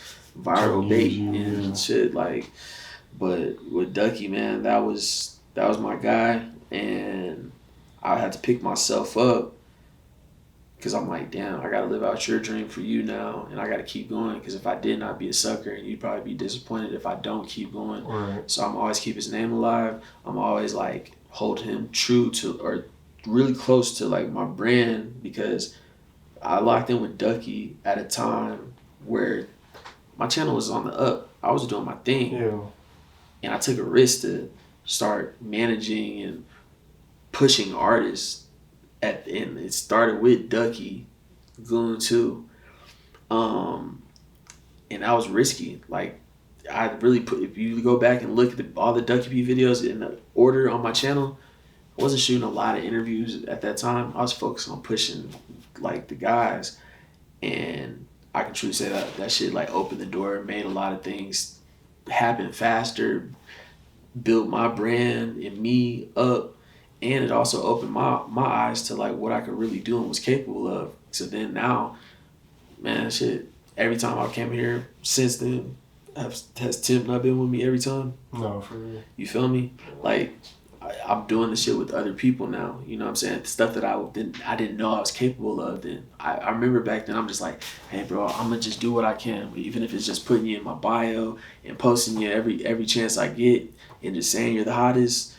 viral bait and shit. Like, but with Ducky, man, that was my guy, and I had to pick myself up because I'm like, damn, I gotta live out your dream for you now, and I gotta keep going. Because if I didn't, I'd be a sucker, and you'd probably be disappointed if I don't keep going. Right. So I'm always keep his name alive. I'm always like hold him true to or really close to like my brand, because I locked in with Ducky at a time where my channel was on the up. I was doing my thing. Yeah. And I took a risk to start managing and pushing artists and it started with Ducky, Goon too. And that was risky. Like I really if you go back and look at all the Ducky P videos in the order on my channel, I wasn't shooting a lot of interviews at that time. I was focused on pushing like the guys, and I can truly say that shit like opened the door, made a lot of things happen faster, built my brand and me up, and it also opened my eyes to like what I could really do and was capable of. So then now, man, shit, every time I came here since then, has Tim not been with me every time? No, for real. You feel me? Like I'm doing this shit with other people now. You know what I'm saying? Stuff that I didn't know I was capable of then. I remember back then I'm just like, hey bro, I'm gonna just do what I can. Even if it's just putting you in my bio and posting you every chance I get and just saying you're the hottest,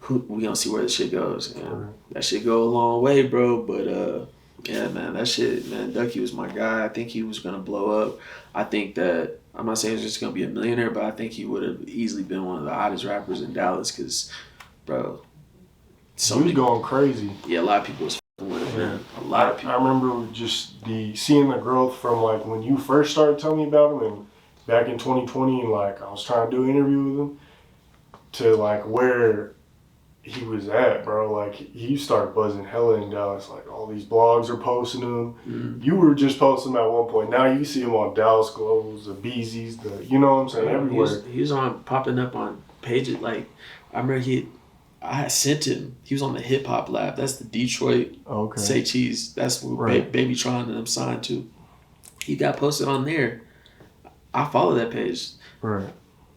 we gonna see where the shit goes. And that shit go a long way, bro. But yeah, man, that shit, man, Ducky was my guy. I think he was gonna blow up. I think that I'm not saying he's just gonna be a millionaire, but I think he would have easily been one of the hottest rappers in Dallas. Cause, bro, he was going crazy. Yeah, a lot of people was fucking with him, man. A lot of people. I remember just seeing the growth from like when you first started telling me about him, and back in 2020, and like I was trying to do an interview with him, to like where he was at, bro. Like he started buzzing hella in Dallas. Like all these blogs are posting him. Mm-hmm. You were just posting him at one point. Now you see him on Dallas Globals, the Beezy's, you know what I'm saying, everywhere. He was popping up on pages. Like I remember I sent him. He was on the Hip Hop Lab. That's the Detroit Say Cheese. That's where Baby Tron and them signed to. He got posted on there. I follow that page. Right.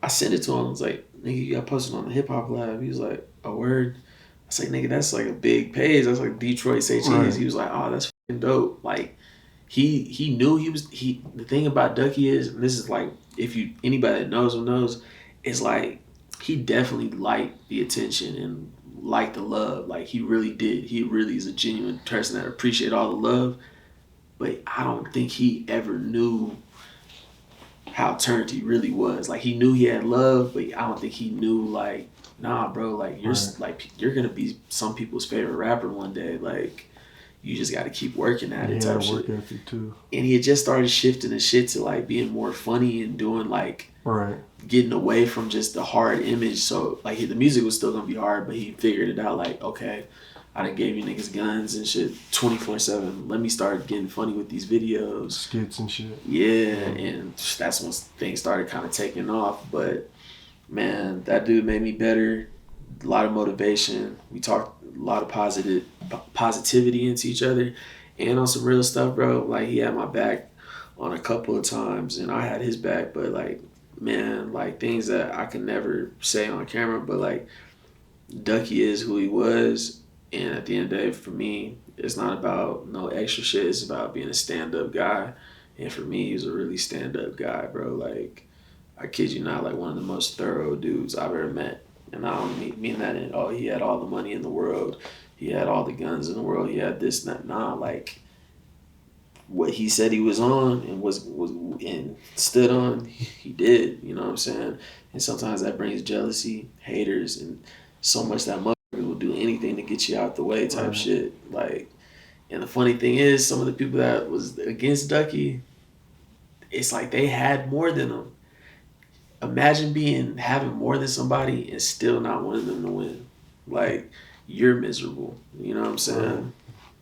I sent it to him. I was like, nigga, you got posted on the Hip Hop Lab. He was like, a word. I was like, nigga, that's like a big page. That's like Detroit Say Cheese. Right. He was like, oh, that's fucking dope. Like, he knew the thing about Ducky is, and this is like, anybody that knows him knows, is like, he definitely liked the attention and liked the love. Like, he really did. He really is a genuine person that appreciated all the love. But I don't think he ever knew how turned he really was. Like, he knew he had love, but I don't think he knew, like, nah, bro, like, you're gonna be some people's favorite rapper one day. Like, you just got to keep working at it. Yeah, work ethic too. And he had just started shifting the shit to like being more funny and doing like getting away from just the hard image. So like the music was still gonna be hard, but he figured it out. Like, okay, I done gave you niggas guns and shit 24/7. Let me start getting funny with these videos, skits and shit. Yeah, and that's when things started kind of taking off. But man, that dude made me better. A lot of motivation. We talked a lot of positivity into each other, and on some real stuff, bro. Like, he had my back on a couple of times, and I had his back. But like, man, like things that I could never say on camera. But like, Ducky is who he was, and at the end of the day, for me, it's not about no extra shit. It's about being a stand-up guy And for me, he was a really stand-up guy, bro. Like, I kid you not, like one of the most thorough dudes I've ever met. And I don't mean that in, oh, he had all the money in the world. He had all the guns in the world. He had this and that. Nah, like, what he said he was on and was and stood on, he did. You know what I'm saying? And sometimes that brings jealousy, haters, and so much that motherfucker will do anything to get you out the way type shit. Like, and the funny thing is, some of the people that was against Ducky, it's like they had more than him. Imagine having more than somebody and still not wanting them to win. Like, you're miserable. You know what I'm saying?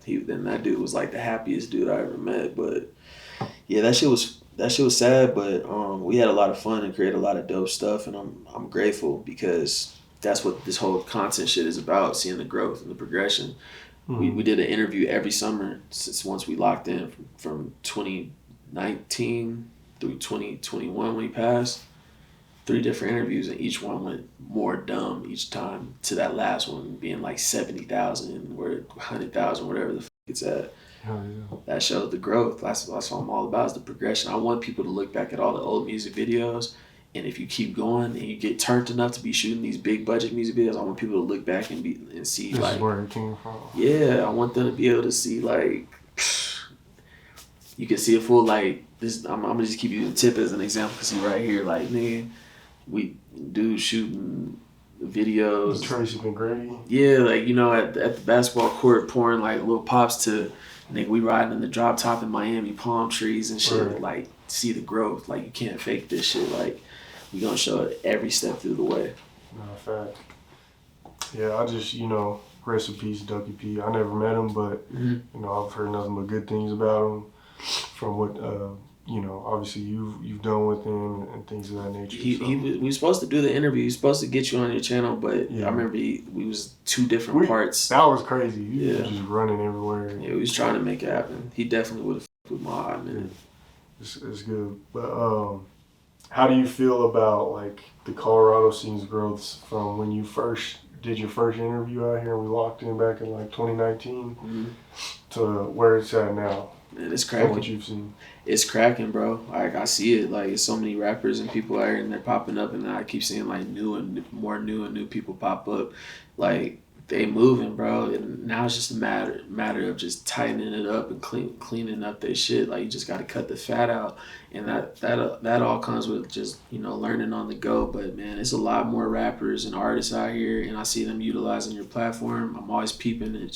Then that dude was like the happiest dude I ever met. But yeah, that shit was sad. But we had a lot of fun and created a lot of dope stuff, and I'm grateful because that's what this whole content shit is about: seeing the growth and the progression. We did an interview every summer since once we locked in from 2019 through 2021 when he passed. 3 different interviews, and each one went more dumb each time, to that last one being like 70,000 or 100,000, whatever the fuck it's at. Hell yeah. That showed the growth. That's what I'm all about, is the progression. I want people to look back at all the old music videos, and if you keep going and you get turned enough to be shooting these big budget music videos, I want people to look back and see this like, is where it came from. Yeah, I want them to be able to see like, you can see a full like this. I'm gonna just keep using Tip as an example because he's right here. Like, nigga, we do shooting videos. Tracy McGrady. Yeah, like, you know, at the basketball court pouring like little pops to, nigga, we riding in the drop top in Miami, palm trees and shit. Right. Like, see the growth. Like, you can't fake this shit. Like, we gonna show it every step through the way. No, fact. Yeah, I just, rest in peace, Ducky P. I never met him, but, I've heard nothing but good things about him from what, obviously you've done with him and things of that nature. We were supposed to do the interview. He was supposed to get you on your channel, but I remember we was 2 different parts. That was crazy. You were just running everywhere. Yeah, we was trying to make it happen. He definitely would have f***ed with my eye, man. It's good. But how do you feel about like the Colorado scene's growth from when you first did your first interview out here and we locked in back in like 2019 to where it's at now? Man, it's cracking. What you've seen. It's cracking, bro. Like, I see it. Like, so many rappers and people out here, and they're popping up, and I keep seeing like new people pop up. Like, they moving, bro. And now it's just a matter of just tightening it up and cleaning up their shit. Like, you just got to cut the fat out, and that all comes with just learning on the go. But man, it's a lot more rappers and artists out here, and I see them utilizing your platform. I'm always peeping.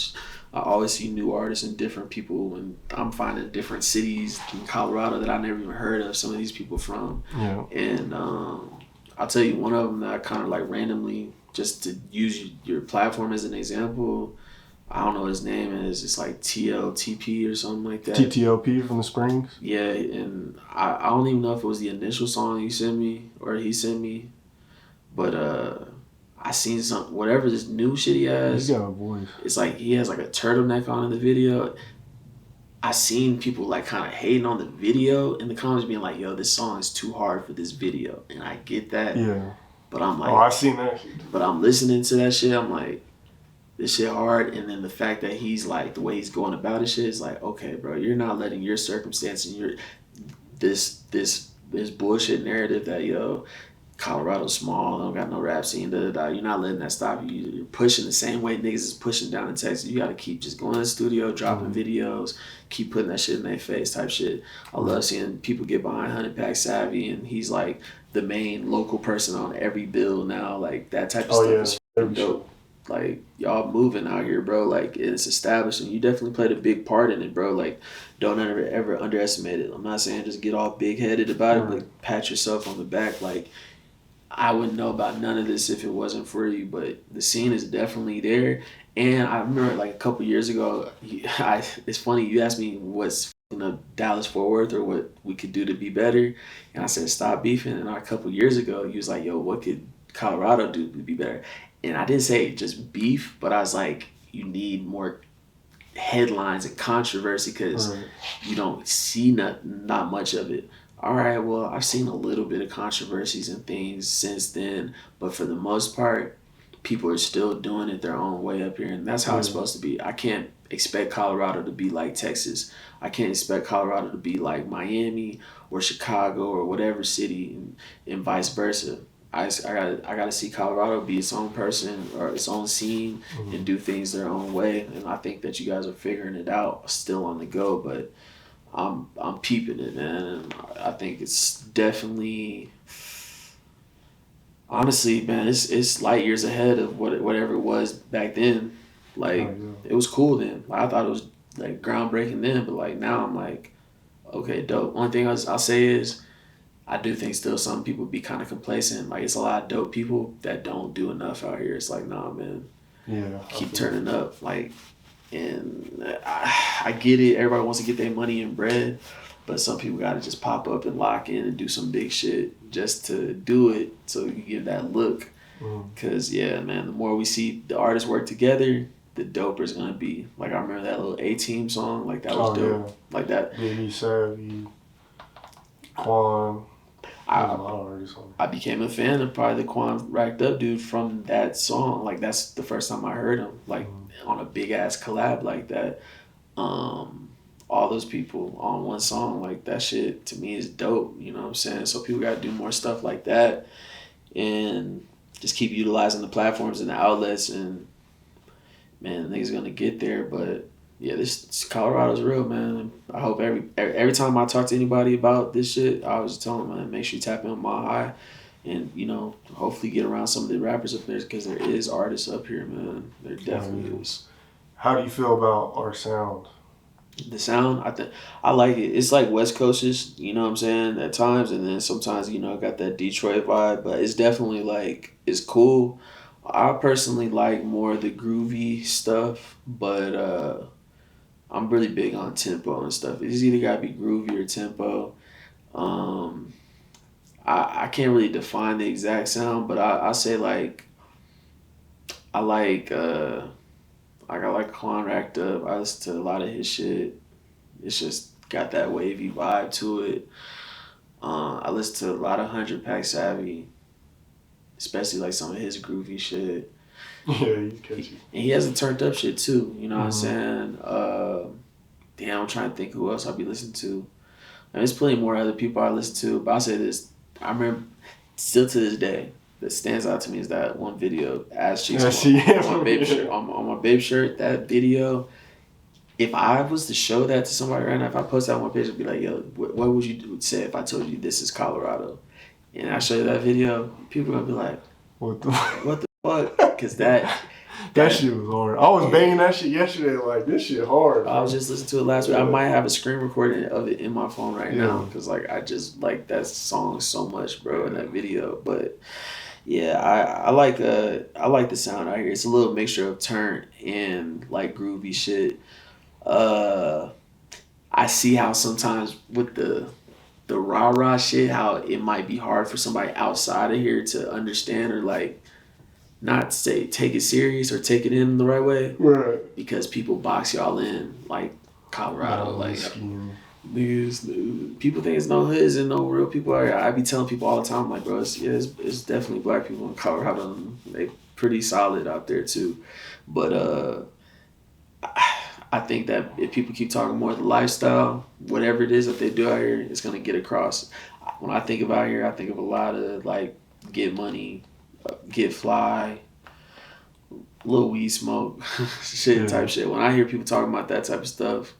I always see new artists and different people, and I'm finding different cities in Colorado that I never even heard of some of these people from. Yeah. And I'll tell you one of them that I kind of like randomly, just to use your platform as an example. I don't know what his name is. It's like TLTP or something like that. TTLP from the Springs? Yeah, and I don't even know if it was the initial song you sent me or he sent me, but I seen whatever this new shit he has. He's got a voice. It's like he has like a turtleneck on in the video. I seen people like kind of hating on the video in the comments, being like, "Yo, this song is too hard for this video," and I get that. Yeah. But I'm like, I seen that. But I'm listening to that shit. I'm like, this shit hard, and then the fact that he's like the way he's going about his shit is like, okay, bro, you're not letting your circumstance and this bullshit narrative that Colorado's small, don't got no rap scene, you're not letting that stop you. You're pushing the same way niggas is pushing down in Texas. You gotta keep just going to the studio, dropping videos, keep putting that shit in their face type shit. I love seeing people get behind 100 Pack Savvy, and he's like the main local person on every bill now. Like, that type of stuff is dope. Like, y'all moving out here, bro. Like, it's established, and you definitely played a big part in it, bro. Like, don't ever underestimate it. I'm not saying just get all big-headed about it, but pat yourself on the back. Like, I wouldn't know about none of this if it wasn't for you, but the scene is definitely there. And I remember like a couple years ago, it's funny, you asked me what's Dallas Fort Worth or what we could do to be better, and I said stop beefing. And a couple years ago, you was like, yo, what could Colorado do to be better? And I didn't say just beef, but I was like, you need more headlines and controversy because you don't see not much of it. All right, well, I've seen a little bit of controversies and things since then, but for the most part, people are still doing it their own way up here, and that's how it's supposed to be. I can't expect Colorado to be like Texas. I can't expect Colorado to be like Miami or Chicago or whatever city, and vice versa. I gotta see Colorado be its own person or its own scene and do things their own way. And I think that you guys are figuring it out, still on the go. But I'm peeping it, man. And I think it's definitely, honestly, man, it's light years ahead of whatever it was back then. Like it was cool then. Like, I thought it was like groundbreaking then, but like now I'm like, okay, dope. Only thing I'll say is I do think still some people be kind of complacent. Like it's a lot of dope people that don't do enough out here. It's like, nah, man, keep turning up. Like, and I get it. Everybody wants to get their money and bread, but some people got to just pop up and lock in and do some big shit just to do it, so you give that look. Cause yeah, man, the more we see the artists work together, the doper it's gonna be. Like I remember that little A-Team song. Like that was dope. Yeah. Like that. Biggie, Savvy, Quan. I became a fan of probably the Quan Racked Up dude from that song. Like that's the first time I heard him. Like on a big ass collab like that. All those people on one song, like that shit to me is dope. You know what I'm saying? So people gotta do more stuff like that, and just keep utilizing the platforms and the outlets. And man, niggas gonna get there. But yeah, this Colorado's real, man. I hope every time I talk to anybody about this shit, I always tell them, man, make sure you tap in on my high, and you know, hopefully get around some of the rappers up there, because there is artists up here, man. There definitely is. How do you feel about our sound? The sound, I like it. It's like West Coasters, you know what I'm saying, at times, and then sometimes, you know, I got that Detroit vibe, but it's definitely like, it's cool. I personally like more of the groovy stuff, but I'm really big on tempo and stuff. It's either gotta be groovy or tempo. I can't really define the exact sound, but I say like, I like Quan Racked Up. I listen to a lot of his shit. It's just got that wavy vibe to it. I listen to a lot of 100 Pack Savvy, especially like some of his groovy shit. Yeah, he's catchy. And he has a turned up shit too, you know what I'm saying? Damn, I'm trying to think who else I'll be listening to. And there's plenty more other people I listen to, but I'll say this. I remember, still to this day, that stands out to me is that one video, Ass Cheeks on my baby shirt. On my baby shirt, that video, if I was to show that to somebody right now, if I post that on my page, I'd be like, yo, what would you say if I told you this is Colorado? And I show you that video, people are going to be like, what the fuck? Because that shit was hard. I was banging that shit yesterday, like, this shit hard. I was just listening to it last week. I might have a screen recording of it in my phone right now, because like I just like that song so much, bro, in that video. But yeah, I like the sound out here. It's a little mixture of turn and like groovy shit. I see how sometimes with the rah-rah shit, how it might be hard for somebody outside of here to understand, or like not say take it serious or take it in the right way. Right. Because people box y'all in like Colorado. Like niggas, people think it's no hoods and no real people out here. I be telling people all the time, like, bro, it's definitely black people in Colorado, and they pretty solid out there too. But I think that if people keep talking more of the lifestyle, whatever it is that they do out here, it's gonna get across. When I think of out here, I think of a lot of like get money, get fly, little weed smoke, shit type shit. When I hear people talking about that type of stuff,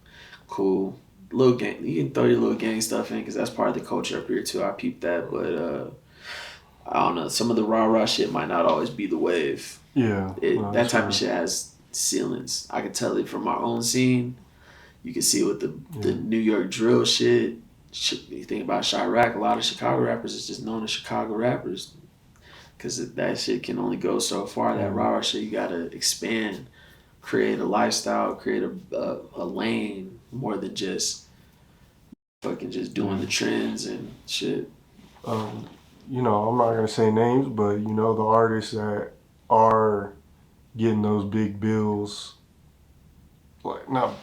cool. Little gang, you can throw your little gang stuff in, because that's part of the culture up here too. I peep that, but I don't know. Some of the rah shit might not always be the wave. Yeah, that type of shit has ceilings. I can tell it from our own scene. You can see it with the New York drill shit. You think about Chirac, a lot of Chicago rappers is just known as Chicago rappers, because that shit can only go so far. That rah shit, you gotta expand, create a lifestyle, create a lane, more than just fucking just doing the trends and shit. You know, I'm not gonna say names, but you know, the artists that are getting those big bills, like not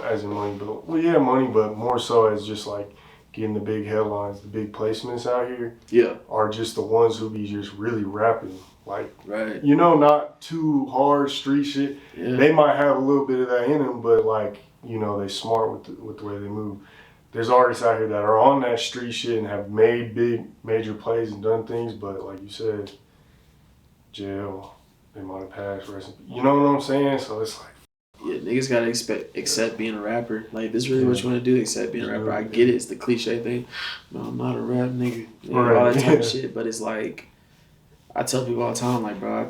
as in money, but money, but more so as just like getting the big headlines, the big placements out here, Yeah. are just the ones who be just really rapping. Like, Right. you know, not too hard street shit. Yeah. They might have a little bit of that in them, but like, you know, they smart with the way they move. There's artists out here that are on that street shit and have made big major plays and done things, but like you said, jail, they might have passed recipe. You know what I'm saying? So it's like, yeah, niggas gotta accept being a rapper. Like, this is really what you want to do, accept being a rapper. I get it, it's the cliche thing. No, I'm not a rap nigga. All that type of shit. But it's like, I tell people all the time, like, bro,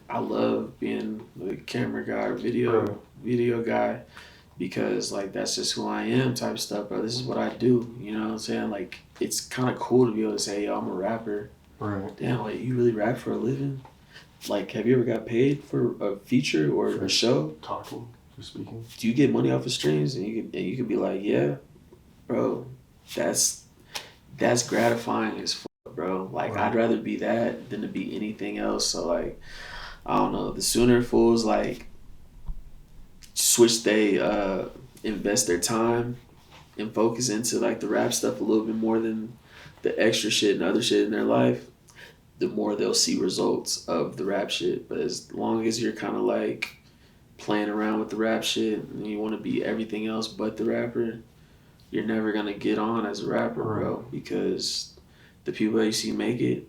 I love being the camera guy or video guy, because like that's just who I am type stuff, bro. This is what I do. You know what I'm saying? Like, it's kind of cool to be able to say, yo, I'm a rapper. Right. Damn, like, you really rap for a living? Like, have you ever got paid for a feature or a show? Talking, for speaking. Do you get money off of streams? And you can be like, yeah, bro, that's gratifying as fuck, bro. Like, I'd rather be that than to be anything else. So like, I don't know. The sooner fools like invest their time and focus into like the rap stuff a little bit more than the extra shit and other shit in their life, the more they'll see results of the rap shit. But as long as you're kind of like playing around with the rap shit and you want to be everything else but the rapper, you're never gonna get on as a rapper, bro. Because the people that you see make it,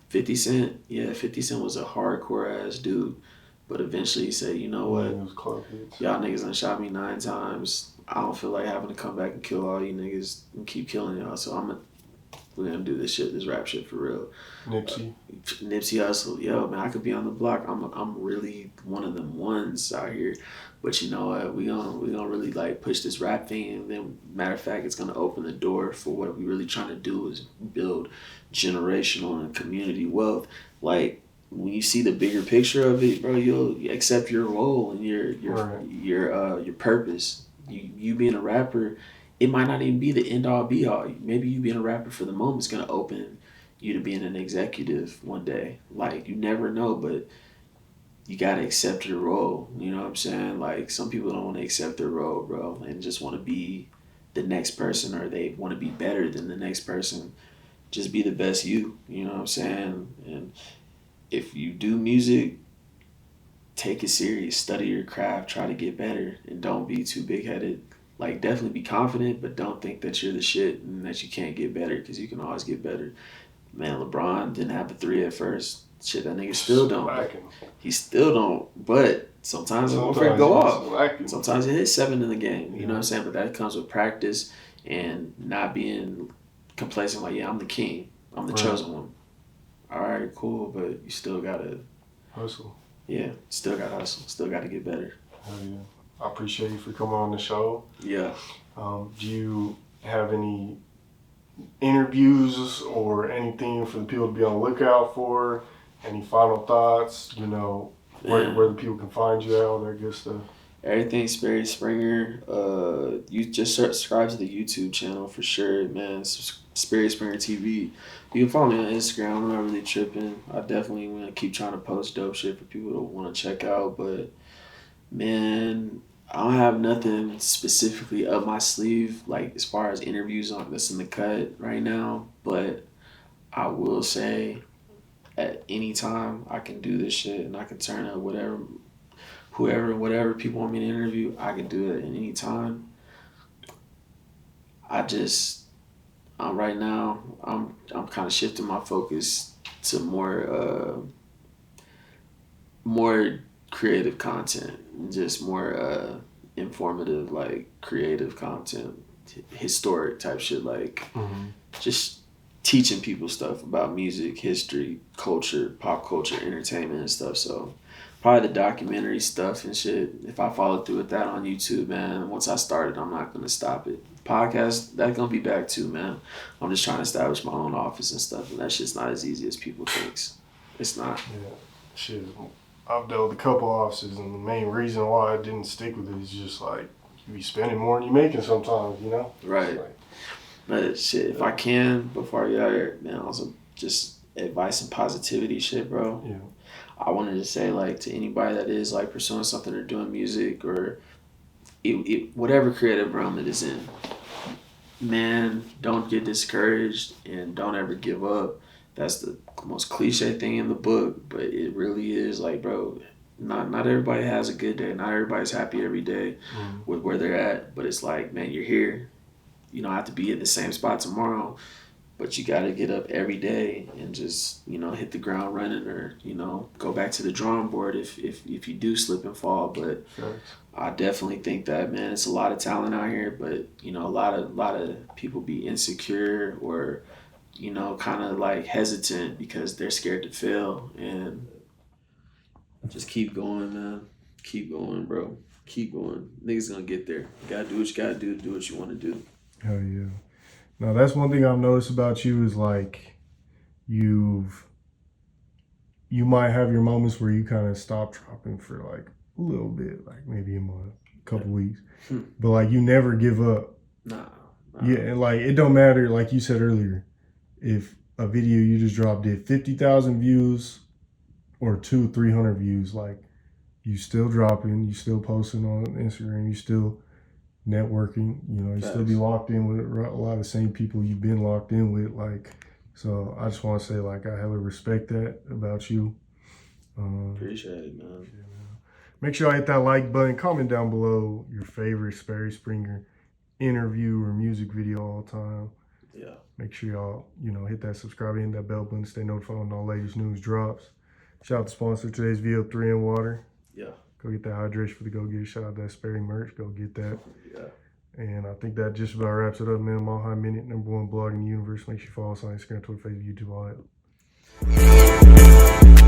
50 Cent, yeah, 50 Cent was a hardcore ass dude. But eventually he said, you know what? Y'all niggas done shot me 9 times. I don't feel like having to come back and kill all you niggas and keep killing y'all. So we're gonna do this rap shit for real. Nipsey Hussle, yo, man, I could be on the block. I'm really one of them ones out here. But you know what? We gonna really like push this rap thing, and then matter of fact, it's gonna open the door for what we really trying to do is build generational and community wealth. Like, when you see the bigger picture of it, bro, you'll accept your role and your purpose. You being a rapper, it might not even be the end all be all. Maybe you being a rapper for the moment is gonna open you to being an executive one day. Like, you never know, but you gotta accept your role. You know what I'm saying? Like, some people don't want to accept their role, bro, and just want to be the next person, or they want to be better than the next person. Just be the best you. You know what I'm saying? And if you do music, take it serious. Study your craft. Try to get better, and don't be too big headed. Like, definitely be confident, but don't think that you're the shit and that you can't get better, because you can always get better. Man, LeBron didn't have a 3 at first. Shit, that nigga still don't. He still don't. But sometimes it won't go off. Sometimes it hits 7 in the game. You know what I'm saying? But that comes with practice and not being complacent. Like, yeah, I'm the king. I'm the chosen one. All right, cool. But you still gotta hustle. Yeah, still gotta hustle. Still gotta get better. Hell yeah. I appreciate you for coming on the show. Yeah. Do you have any interviews or anything for the people to be on the lookout for? Any final thoughts? You know, where the people can find you at, all that good stuff. Everything Sperry Springer. You just subscribe to the YouTube channel for sure, man. Sperry Springer TV. You can follow me on Instagram. I'm not really tripping. I definitely want to keep trying to post dope shit for people to want to check out. But man, I don't have nothing specifically up my sleeve, like as far as interviews on this in the cut right now. But I will say, at any time I can do this shit, and I can turn up whatever people want me to interview. I can do it at any time. Right now I'm kind of shifting my focus to more creative content, just more informative, like creative content, historic type shit, like just teaching people stuff about music, history, culture, pop culture, entertainment and stuff. So probably the documentary stuff and shit, if I follow through with that on YouTube, man, once I started, I'm not going to stop it. Podcast, that's going to be back too, man. I'm just trying to establish my own office and stuff, and that shit's not as easy as people think. It's not. Yeah, shit. I've dealt with a couple offices, and the main reason why I didn't stick with it is just like, you be spending more than you making sometimes, you know? Right. Like, but shit, if I can, before I get out here, man, also just advice and positivity shit, bro. Yeah. I wanted to say, like, to anybody that is like pursuing something or doing music or whatever creative realm it is in, Man, don't get discouraged and don't ever give up. That's the most cliche thing in the book, but it really is. Like, bro, not everybody has a good day. Not everybody's happy every day with where they're at. But it's like, man, you're here. You don't have to be at the same spot tomorrow, but you got to get up every day and just, hit the ground running, or, go back to the drawing board if you do slip and fall. But I definitely think that, man, it's a lot of talent out here, but, a lot of people be insecure or, kind of like hesitant because they're scared to fail. And just keep going, man. Keep going, bro. Keep going. Niggas gonna get there. You gotta do what you gotta do what you want to do. Hell yeah. Now that's one thing I've noticed about you is like you might have your moments where you kind of stop dropping for like a little bit, like maybe a month, a couple weeks, but like you never give up. Nah. Yeah, and like it don't matter, like you said earlier, if a video you just dropped did 50,000 views or 200-300 views, like you still dropping, you still posting on Instagram, you still networking, you still be locked in with a lot of the same people you've been locked in with, like, so I just want to say, like, I hella respect that about you. Appreciate it, man. Make sure I hit that like button, comment down below your favorite Sperry Springer interview or music video all time. Yeah. Make sure y'all, hit that subscribe and hit that bell button, stay notified when all latest news drops. Shout out to sponsor today's video, 3M Water. Yeah. Go get that hydration for the go-getter. Shout out that Sperry merch. Go get that. Yeah. And I think that just about wraps it up, man. Mile High Minute, #1 blog in the universe. Make sure you follow us on Instagram, Twitter, Facebook, YouTube, all that.